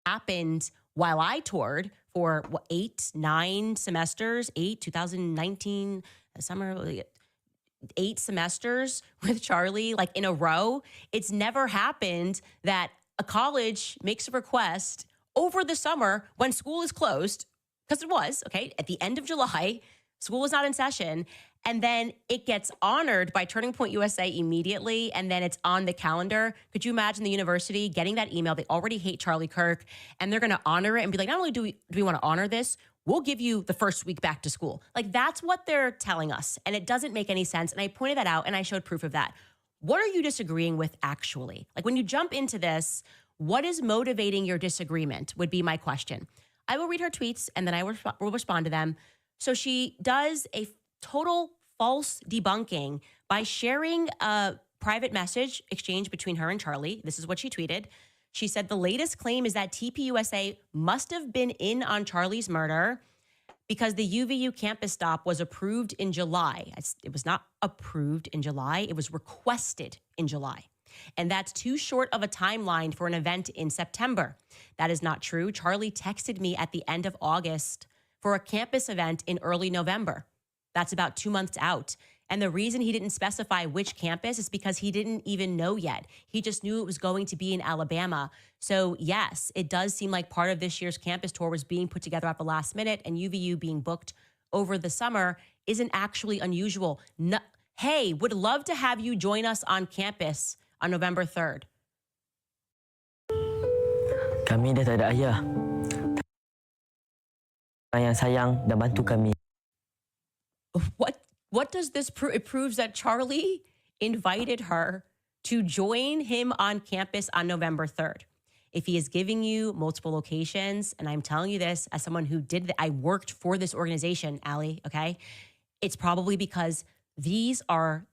Speaker 1: happened while I toured for 9 semesters, 2019 summer, 8 semesters with Charlie, like in a row. It's never happened that a college makes a request over the summer when school is closed, because it was, okay, at the end of July, school was not in session, and then it gets honored by Turning Point USA immediately, and then it's on the calendar. Could you imagine the university getting that email? They already hate Charlie Kirk, and they're going to honor it and be like, not only do we want to honor this, we'll give you the first week back to school. Like, that's what they're telling us, and it doesn't make any sense, and I pointed that out, and I showed proof of that. What are you disagreeing with actually? Like, when you jump into this, what is motivating your disagreement would be my question. I will read her tweets, and then I will respond to them. So she does a total false debunking by sharing a private message exchange between her and Charlie. This is what she tweeted. She said, the latest claim is that TPUSA must have been in on Charlie's murder because the UVU campus stop was approved in July. It was not approved in July. It was requested in July. And that's too short of a timeline for an event in September. That is not true. Charlie texted me at the end of August for a campus event in early November. That's about 2 months out. And the reason he didn't specify which campus is because he didn't even know yet. He just knew it was going to be in Alabama. So yes, it does seem like part of this year's campus tour was being put together at the last minute and UVU being booked over the summer isn't actually unusual. No, hey, would love to have you join us on campus on November 3rd.
Speaker 8: Kami dah tak ada ayah. Orang yang sayang dan bantu kami.
Speaker 1: What does this prove? It proves that Charlie invited her to join him on campus on November 3rd. If he is giving you multiple locations, and I'm telling you this as someone who I worked for this organization, Allie, okay? It's probably because these are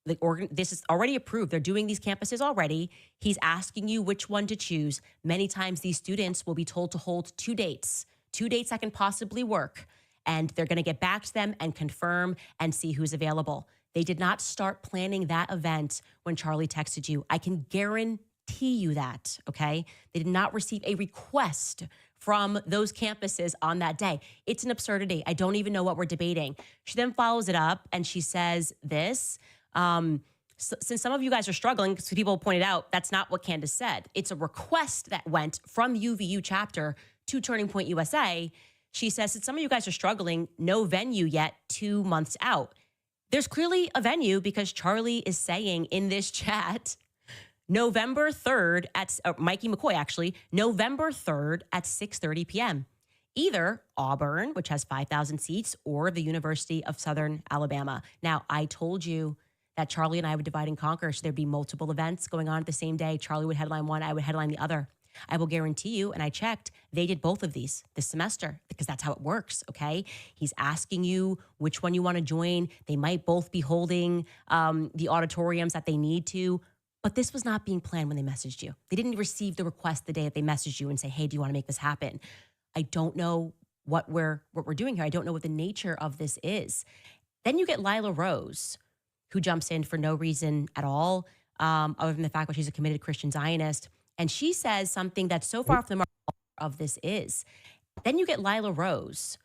Speaker 1: this is already approved. They're doing these campuses already. He's asking you which one to choose. Many times these students will be told to hold two dates that can possibly work. And they're going to get back to them and confirm and see who's available. They did not start planning that event when Charlie texted you. I can guarantee you that, okay? They did not receive a request from those campuses on that day. It's an absurdity. I don't even know what we're debating. She then follows it up and she says this. Since some of you guys are struggling, because people pointed out that's not what Candace said. It's a request that went from the UVU chapter to Turning Point USA. She says, since some of you guys are struggling, no venue yet 2 months out. There's clearly a venue because Charlie is saying in this chat, November 3rd at, Mikey McCoy actually, November 3rd at 6:30 p.m. Either Auburn, which has 5,000 seats, or the University of Southern Alabama. Now, I told you that Charlie and I would divide and conquer, so there'd be multiple events going on at the same day. Charlie would headline one, I would headline the other. I will guarantee you, and I checked, they did both of these this semester because that's how it works, okay? He's asking you which one you want to join. They might both be holding the auditoriums that they need to, but this was not being planned when they messaged you. They didn't receive the request the day that they messaged you and say, hey, do you want to make this happen? I don't know what we're doing here. I don't know what the nature of this is. Then you get Lila Rose, who jumps in for no reason at all, other than the fact that she's a committed Christian Zionist. And she says something that's so far from the mark of this is. Then you get Lila Rose,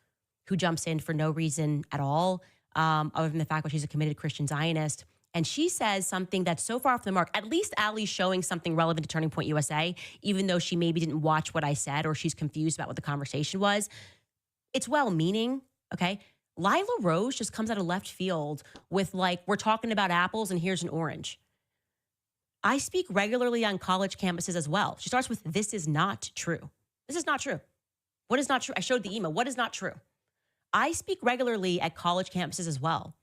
Speaker 1: who jumps in for no reason at all, other than the fact that she's a committed Christian Zionist. And she says something that's so far from the mark. At least Allie's showing something relevant to Turning Point USA, even though she maybe didn't watch what I said or she's confused about what the conversation was. It's well-meaning, okay? Lila Rose just comes out of left field with like, we're talking about apples and here's an orange. I speak regularly on college campuses as well. She starts with, this is not true. This is not true. What is not true? I showed the email. What is not true? I speak regularly at college campuses as well.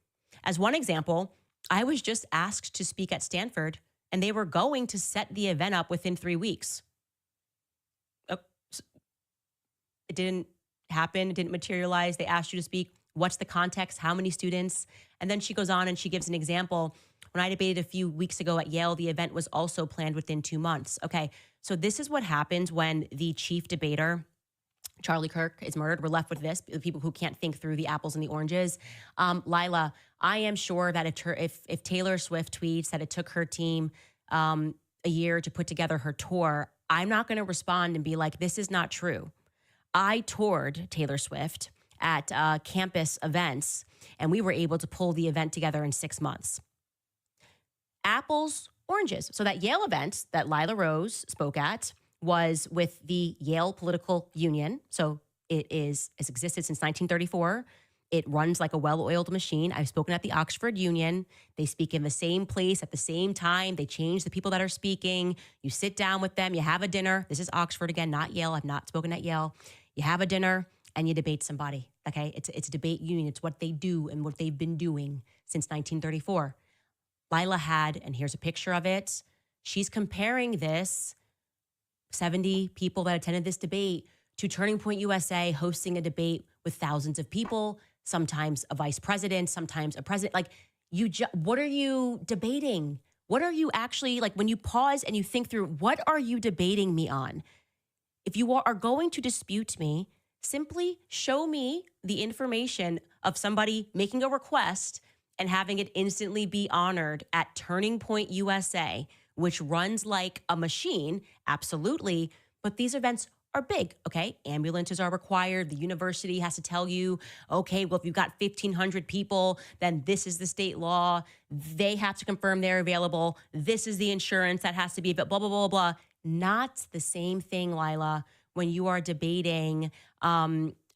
Speaker 1: As one example, I was just asked to speak at Stanford and they were going to set the event up within 3 weeks. It didn't happen. It didn't materialize. They asked you to speak. What's the context? How many students? And then she goes on and she gives an example. When I debated a few weeks ago at Yale, the event was also planned within 2 months. Okay, so this is what happens when the chief debater, Charlie Kirk, is murdered. We're left with this, the people who can't think through the apples and the oranges. Lila, I am sure that if Taylor Swift tweets that it took her team a year to put together her tour, I'm not going to respond and be like, this is not true. I toured Taylor Swift at campus events, and we were able to pull the event together in 6 months. Apples, oranges. So that Yale event that Lila Rose spoke at was with the Yale Political Union. So it's existed since 1934. It runs like a well-oiled machine. I've spoken at the Oxford Union. They speak in the same place at the same time. They change the people that are speaking. You sit down with them. You have a dinner. This is Oxford again, not Yale. I've not spoken at Yale. You have a dinner and you debate somebody, okay? It's a debate union. It's what they do and what they've been doing since 1934. Lila had, and here's a picture of it, she's comparing this 70 people that attended this debate to Turning Point USA hosting a debate with thousands of people, sometimes a vice president, sometimes a president. Like, what are you debating? What are you actually, like, when you pause and you think through, what are you debating me on? If you are going to dispute me, simply show me the information of somebody making a request and having it instantly be honored at Turning Point USA, which runs like a machine, absolutely. But these events are big, okay? Ambulances are required. The university has to tell you, okay, well, if you've got 1,500 people, then this is the state law. They have to confirm they're available. This is the insurance that has to be, blah, blah, blah, blah, blah. Not the same thing, Lila, when you are debating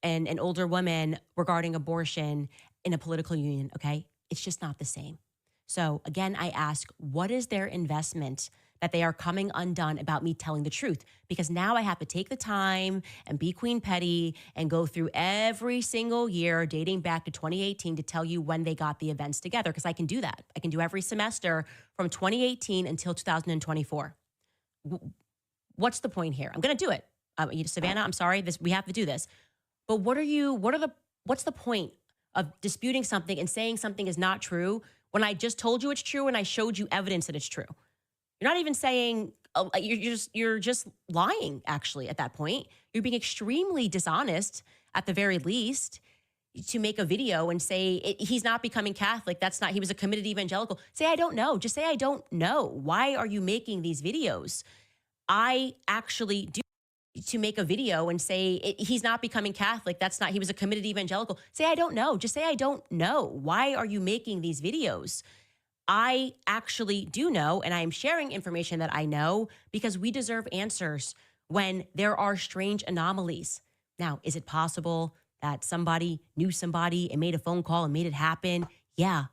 Speaker 1: an older woman regarding abortion in a political union, okay? It's just not the same. So again, I ask, what is their investment that they are coming undone about me telling the truth? Because now I have to take the time and be Queen Petty and go through every single year dating back to 2018 to tell you when they got the events together, because I can do that. I can do every semester from 2018 until 2024. What's the point here? I'm going to do it. Savannah, I'm sorry, we have to do this. But what's the point of disputing something and saying something is not true when I just told you it's true and I showed you evidence that it's true? You're not even saying, you're just lying, actually, at that point. You're being extremely dishonest, at the very least, to make a video and say he's not becoming Catholic. He was a committed evangelical. Say, I don't know. Just say, I don't know. Why are you making these videos? I actually do. To make a video and say he's not becoming Catholic. He was a committed evangelical. Say, I don't know. Just say, I don't know. Why are you making these videos? I actually do know, and I am sharing information that I know because we deserve answers when there are strange anomalies. Now, is it possible that somebody knew somebody and made a phone call and made it happen? Yeah.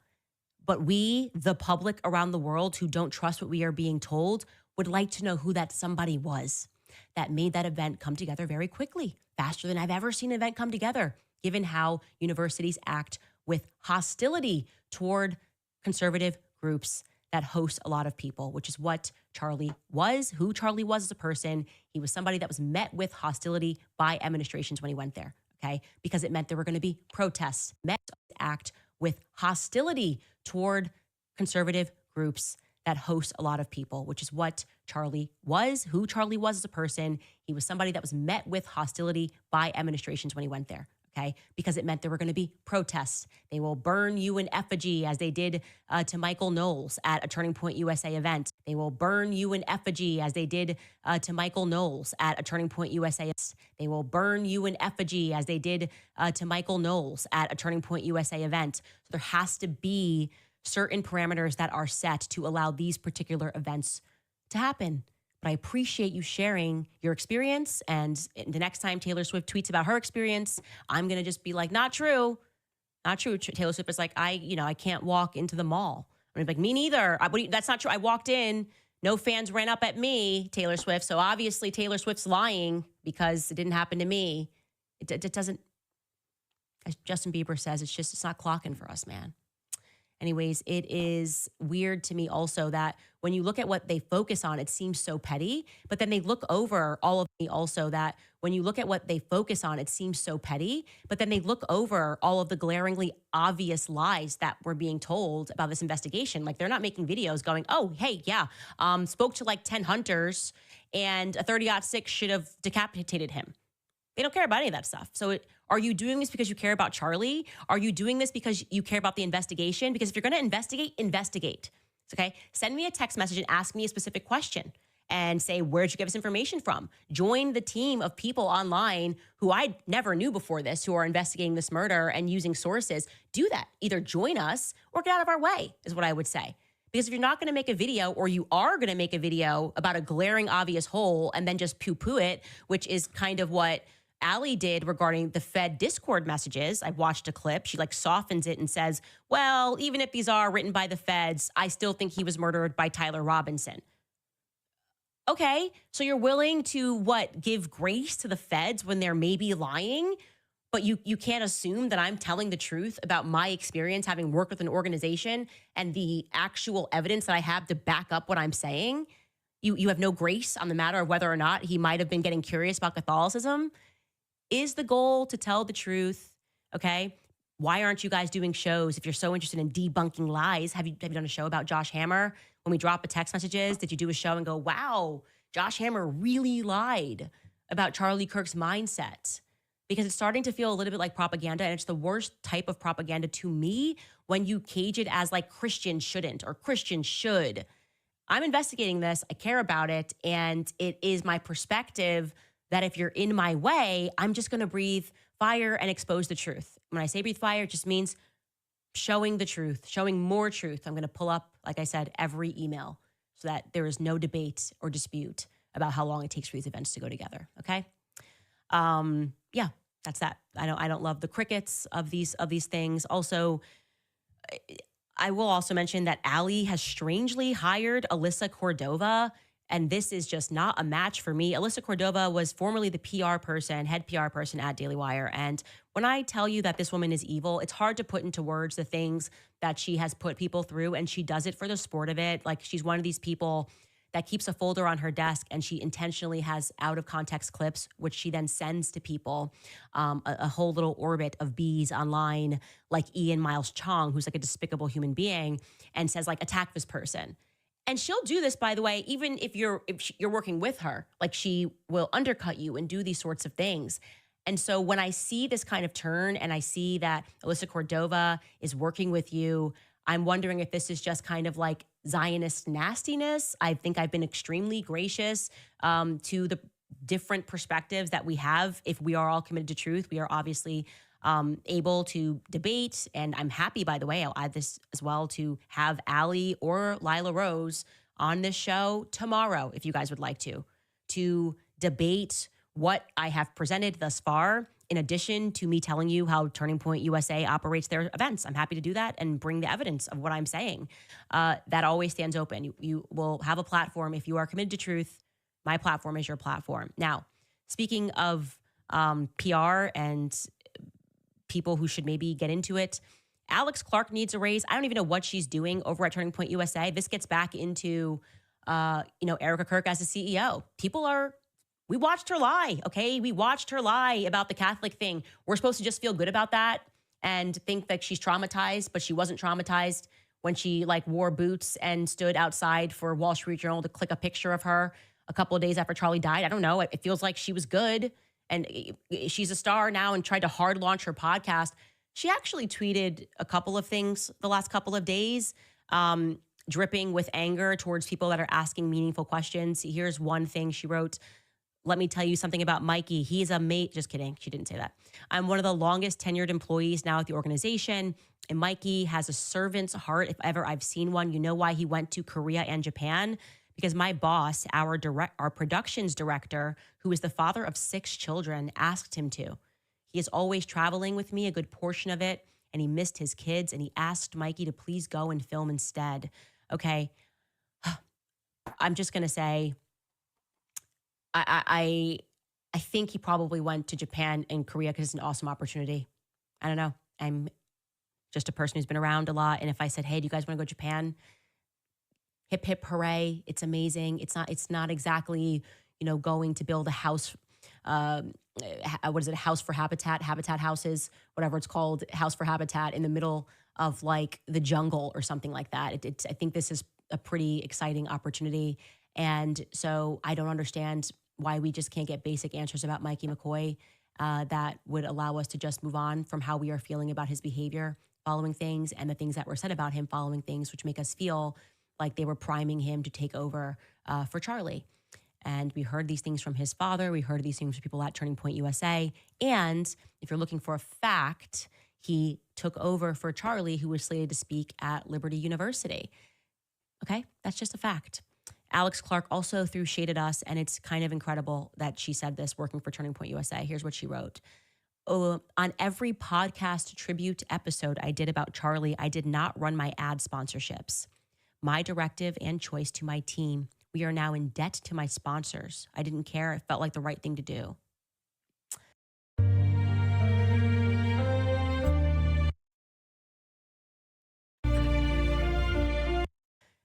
Speaker 1: But we, the public around the world who don't trust what we are being told, would like to know who that somebody was that made that event come together very quickly, faster than I've ever seen an event come together, given how universities act with hostility toward conservative groups that host a lot of people, which is what Charlie was, who Charlie was as a person. He was somebody that was met with hostility by administrations when he went there, okay? Because it meant there were going to be protests, act with hostility toward conservative groups that host a lot of people, which is what Charlie was, who Charlie was as a person. He was somebody that was met with hostility by administrations when he went there, okay? Because it meant there were going to be protests. They will burn you in effigy, as they did to Michael Knowles at a Turning Point USA event. They will burn you in effigy, as they did to Michael Knowles at a Turning Point USA. They will burn you in effigy, as they did to Michael Knowles at a Turning Point USA event. So there has to be certain parameters that are set to allow these particular events to happen. But I appreciate you sharing your experience. And the next time Taylor Swift tweets about her experience, I'm going to just be like, not true. Not true. Taylor Swift is like, I can't walk into the mall. I'm like, me neither. That's not true. I walked in, no fans ran up at me, Taylor Swift. So obviously Taylor Swift's lying because it didn't happen to me. It doesn't, as Justin Bieber says, it's not clocking for us, man. Anyways, it is weird to me also that when you look at what they focus on, it seems so petty, but then they look over all of the glaringly obvious lies that we're being told about this investigation. Like, they're not making videos going, oh, hey, yeah, spoke to like 10 hunters and a 30-06 should have decapitated him. They don't care about any of that stuff. So are you doing this because you care about Charlie? Are you doing this because you care about the investigation? Because if you're going to investigate. Okay? Send me a text message and ask me a specific question and say, where'd you get this information from? Join the team of people online who I never knew before this, who are investigating this murder and using sources. Do that. Either join us or get out of our way, is what I would say. Because if you're not going to make a video, or you are going to make a video about a glaring obvious hole and then just poo-poo it, which is kind of what Allie did regarding the Fed Discord messages. I watched a clip. She softens it and says, well, even if these are written by the feds, I still think he was murdered by Tyler Robinson. Okay, so you're willing to give grace to the feds when they're maybe lying, but you can't assume that I'm telling the truth about my experience having worked with an organization and the actual evidence that I have to back up what I'm saying. You have no grace on the matter of whether or not he might have been getting curious about Catholicism. Is the goal to tell the truth? Okay. Why aren't you guys doing shows? If you're so interested in debunking lies, have you done a show about Josh Hammer? When we drop the text messages, did you do a show and go, wow, Josh Hammer really lied about Charlie Kirk's mindset? Because it's starting to feel a little bit like propaganda, and it's the worst type of propaganda to me when you cage it as like Christians shouldn't or Christians should. I'm investigating this. I care about it. And it is my perspective that if you're in my way, I'm just going to breathe fire and expose the truth. When I say breathe fire, it just means showing the truth, showing more truth. I'm going to pull up, like I said, every email so that there is no debate or dispute about how long it takes for these events to go together. Okay. Yeah. That's that. I don't love the crickets of these things. Also, I will also mention that Allie has strangely hired Alyssa Cordova, and this is just not a match for me. Alyssa Cordova was formerly the head PR person at Daily Wire. And when I tell you that this woman is evil, it's hard to put into words the things that she has put people through, and she does it for the sport of it. Like, she's one of these people that keeps a folder on her desk and she intentionally has out of context clips, which she then sends to people, a whole little orbit of bees online, like Ian Miles Chong, who's like a despicable human being, and says like, attack this person. And she'll do this, by the way, even if you're working with her, like she will undercut you and do these sorts of things. And so when I see this kind of turn and I see that Alyssa Cordova is working with you, I'm wondering if this is just kind of like Zionist nastiness. I think I've been extremely gracious to the different perspectives that we have. If we are all committed to truth, we are obviously able to debate. And I'm happy, by the way, I'll add this as well, to have Allie or Lila Rose on this show tomorrow, if you guys would like to debate what I have presented thus far, in addition to me telling you how Turning Point USA operates their events. I'm happy to do that and bring the evidence of what I'm saying. That always stands open. You will have a platform. If you are committed to truth, my platform is your platform. Now, speaking of PR and people who should maybe get into it, Alex Clark needs a raise. I don't even know what she's doing over at Turning Point USA. This gets back into, Erika Kirk as the CEO. We watched her lie, okay? We watched her lie about the Catholic thing. We're supposed to just feel good about that and think that she's traumatized, but she wasn't traumatized when she like wore boots and stood outside for Wall Street Journal to click a picture of her a couple of days after Charlie died. I don't know. It feels like she was good and she's a star now and tried to hard launch her podcast. She actually tweeted a couple of things the last couple of days, dripping with anger towards people that are asking meaningful questions. Here's one thing she wrote. Let me tell you something about Mikey. He's a mate. Just kidding. She didn't say that. I'm one of the longest tenured employees now at the organization. And Mikey has a servant's heart. If ever I've seen one, you know why he went to Korea and Japan? Because my boss, our productions director, who is the father of 6 children, asked him to. He is always traveling with me, a good portion of it, and he missed his kids, and he asked Mikey to please go and film instead. Okay. I'm just going to say, I think he probably went to Japan and Korea because it's an awesome opportunity. I don't know. I'm just a person who's been around a lot. And if I said, hey, do you guys want to go to Japan? Hip, hip, hooray. It's amazing. It's not exactly, going to build a house. What is it? A house for habitat houses, whatever it's called, house for habitat in the middle of like the jungle or something like that. I think this is a pretty exciting opportunity. And so I don't understand why we just can't get basic answers about Mikey McCoy that would allow us to just move on from how we are feeling about his behavior following things and the things that were said about him following things, which make us feel like they were priming him to take over for Charlie. And we heard these things from his father. We heard these things from people at Turning Point USA. And if you're looking for a fact, he took over for Charlie, who was slated to speak at Liberty University. Okay, that's just a fact. Alex Clark also threw shade at us, and it's kind of incredible that she said this working for Turning Point USA. Here's what she wrote. On every podcast tribute episode I did about Charlie, I did not run my ad sponsorships. My directive and choice to my team. We are now in debt to my sponsors. I didn't care. It felt like the right thing to do.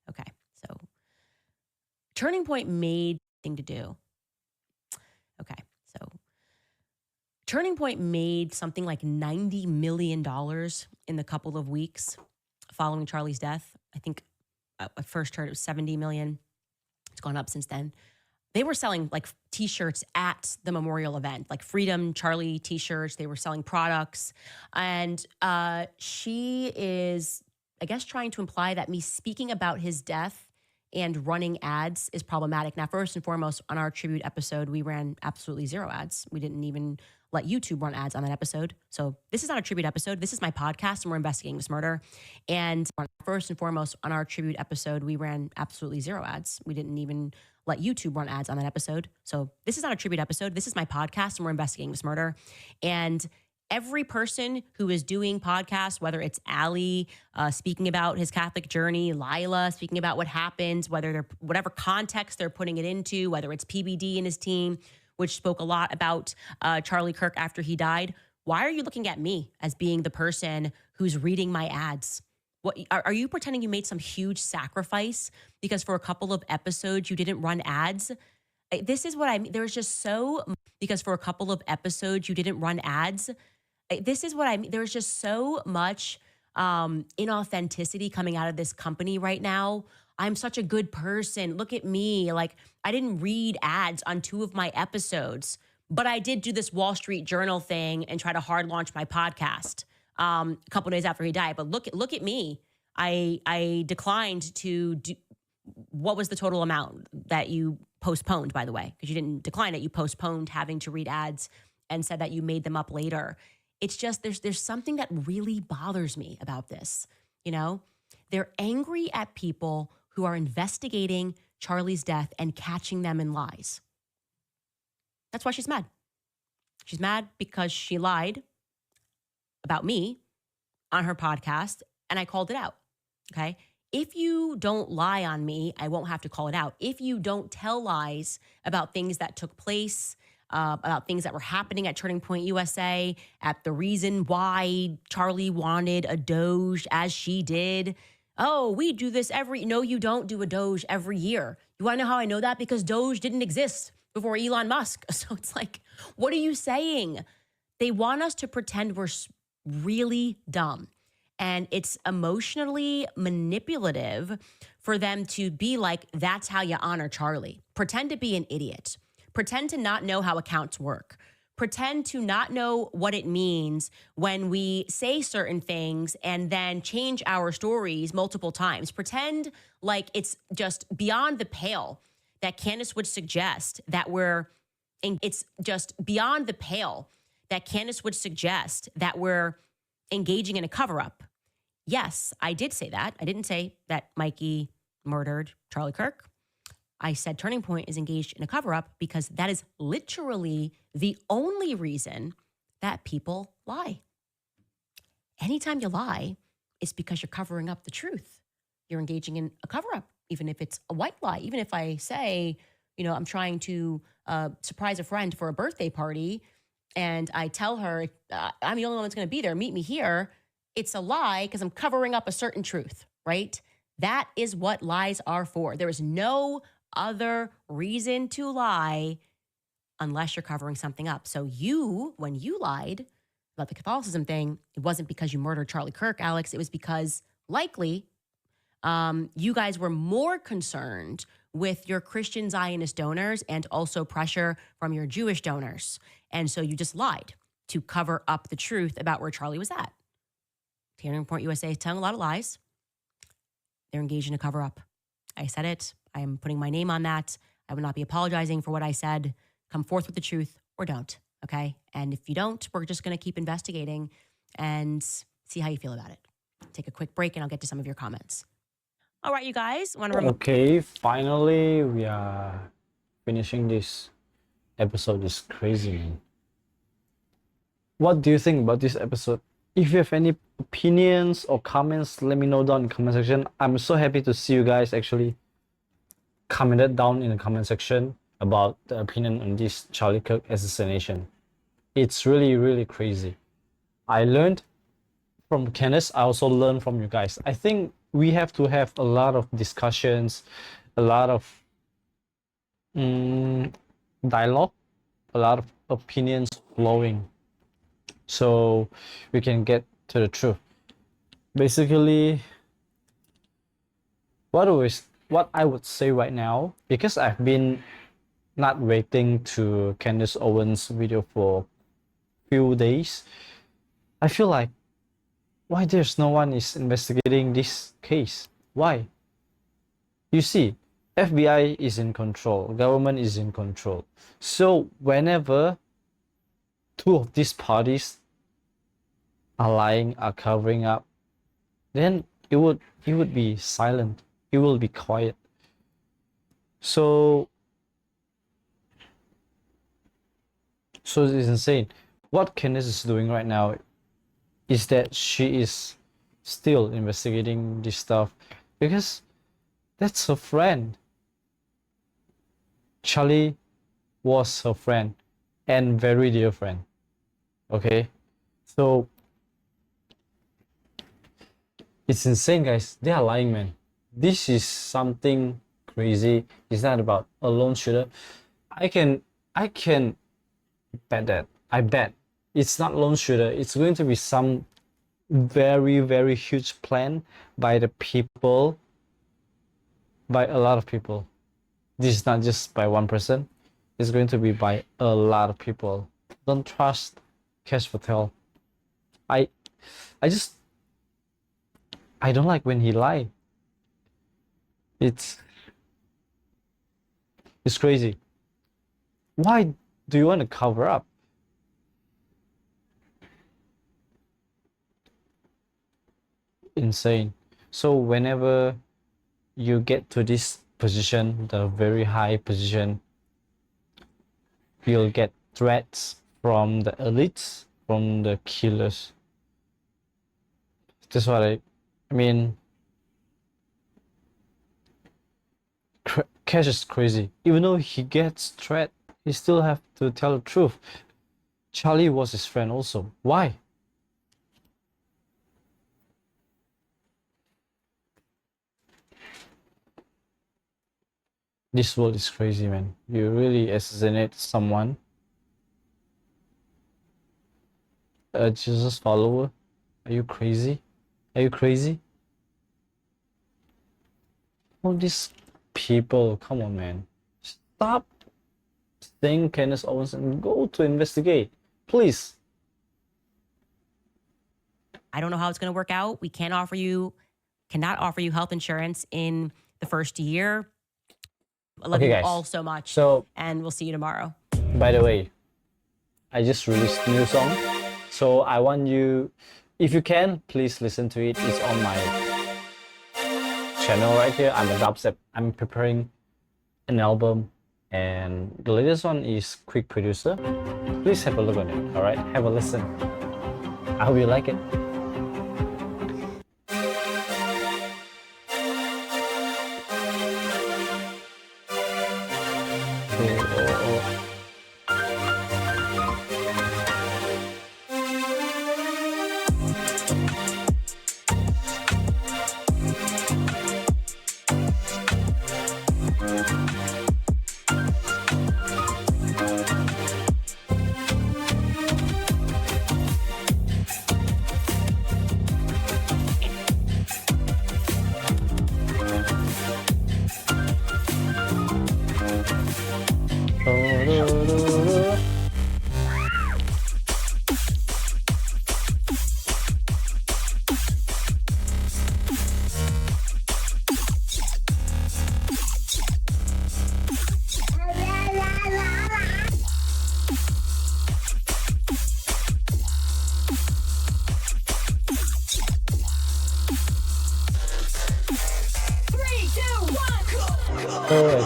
Speaker 1: Okay, so Turning Point made thing to do. Okay, so Turning Point made something like $90 million in the couple of weeks following Charlie's death. I think I first heard it was 70 million. It's gone up since then. They were selling like t-shirts at the memorial event, like Freedom Charlie t-shirts. They were selling products. And she is, I guess, trying to imply that me speaking about his death and running ads is problematic. Now, first and foremost, on our tribute episode, we ran absolutely zero ads. We didn't even let YouTube run ads on that episode. So this is not a tribute episode. This is my podcast, and we're investigating this murder. And first and foremost, on our tribute episode, we ran absolutely zero ads. We didn't even let YouTube run ads on that episode. So this is not a tribute episode. This is my podcast, and we're investigating this murder. And every person who is doing podcasts, whether it's Ali speaking about his Catholic journey, Lila speaking about what happened, whether they're whatever context they're putting it into, whether it's PBD and his team, which spoke a lot about Charlie Kirk after he died. Why are you looking at me as being the person who's reading my ads? What are you pretending you made some huge sacrifice because for a couple of episodes you didn't run ads? This is what I mean. There's just so because for a couple of episodes you didn't run ads. This is what I mean. There's just so much inauthenticity coming out of this company right now. I'm such a good person. Look at me. Like, I didn't read ads on 2 of my episodes, but I did do this Wall Street Journal thing and try to hard launch my podcast a couple days after he died. But look at me. I declined to do. What was the total amount that you postponed, by the way? Because you didn't decline it. You postponed having to read ads and said that you made them up later. It's just there's something that really bothers me about this. You know, they're angry at people who are investigating Charlie's death and catching them in lies. That's why she's mad. She's mad because she lied about me on her podcast and I called it out. Okay. If you don't lie on me, I won't have to call it out. If you don't tell lies about things that took place, about things that were happening at Turning Point USA, at the reason why Charlie wanted a Doge as she did. Oh, we do this no, you don't do a Doge every year. You want to know how I know that? Because Doge didn't exist before Elon Musk. So it's like, what are you saying? They want us to pretend we're really dumb. And it's emotionally manipulative for them to be like, that's how you honor Charlie. Pretend to be an idiot. Pretend to not know how accounts work. Pretend to not know what it means when we say certain things and then change our stories multiple times. Pretend like it's just beyond the pale that Candace would suggest that it's just beyond the pale that Candace would suggest that we're engaging in a cover-up. Yes, I did say that. I didn't say that Mikey murdered Charlie Kirk. I said Turning Point is engaged in a cover-up because that is literally the only reason that people lie. Anytime you lie, it's because you're covering up the truth. You're engaging in a cover-up, even if it's a white lie. Even if I say, I'm trying to surprise a friend for a birthday party and I tell her, I'm the only one that's going to be there, meet me here. It's a lie because I'm covering up a certain truth, right? That is what lies are for. There is no other reason to lie unless you're covering something up. So when you lied about the Catholicism thing, it wasn't because you murdered Charlie Kirk, Alex. It was because likely you guys were more concerned with your Christian Zionist donors and also pressure from your Jewish donors. And so you just lied to cover up the truth about where Charlie was at. Turning Point USA is telling a lot of lies. They're engaged in a cover up. I said it. I am putting my name on that. I will not be apologizing for what I said. Come forth with the truth or don't, okay? And if you don't, we're just going to keep investigating and see how you feel about it. Take a quick break and I'll get to some of your comments. All right, you guys.
Speaker 2: Okay, finally we are finishing this episode. Is crazy, man. What do you think about this episode? If you have any opinions or comments, let me know down in the comment section. I'm so happy to see you guys actually commented down in the comment section about the opinion on this Charlie Kirk assassination. It's really, really crazy. I learned from Candace. I also learned from you guys. I think we have to have a lot of discussions, a lot of dialogue, a lot of opinions flowing, so we can get to the truth. Basically, what I would say right now, because I've been not waiting to Candace Owens' video for few days, I feel like why there's no one is investigating this case? Why? You see, FBI is in control, government is in control. So whenever two of these parties are lying, are covering up, then it would be silent. It will be quiet. So it's insane. What Candace is doing right now is that she is still investigating this stuff because that's her friend. Charlie was her friend and very dear friend. Okay, so it's insane, guys. They are lying, man. This is something crazy. It's not about a lone shooter. I can bet that. I bet it's not lone shooter. It's going to be some very, very huge plan by the people, by a lot of people. This is not just by one person. It's going to be by a lot of people. Don't trust Cash Patel. I don't like when he lie. It's crazy. Why do you want to cover up? Insane. So whenever you get to this position, the very high position, you'll get threats from the elites, from the killers. That's what I mean. Cash is crazy. Even though he gets threat, he still have to tell the truth. Charlie was his friend also. Why? This world is crazy, man. You really assassinate someone, a Jesus follower? Are you crazy? Are you crazy? All these people, come on, man. Stop saying Candace Owens and go to investigate, please.
Speaker 1: I don't know how it's going to work out. We cannot offer you health insurance in the first year. I love you
Speaker 2: guys.
Speaker 1: all so much.
Speaker 2: So,
Speaker 1: and we'll see you tomorrow.
Speaker 2: by the way, I just released a new song. So I want you, if you can, please listen to it. It's on my channel right here. I'm a dubstep. I'm preparing an album, and the latest one is Quick Producer. Please have a look on it. All right, have a listen. I hope you like it.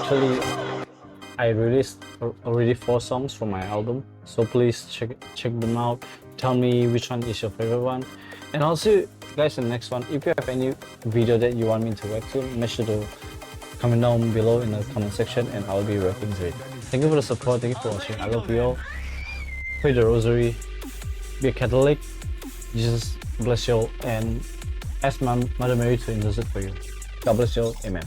Speaker 2: Actually, I released already 4 songs from my album, so please check them out. Tell me which one is your favorite one, and I'll see you guys in the next one. If you have any video that you want me to react to, make sure to comment down below in the comment section, and I'll be reacting to it. Thank you for the support. Thank you for watching. I love you all. Pray the rosary. Be a Catholic. Jesus bless you all, and ask Mother Mary to intercede for you. God bless you all. Amen.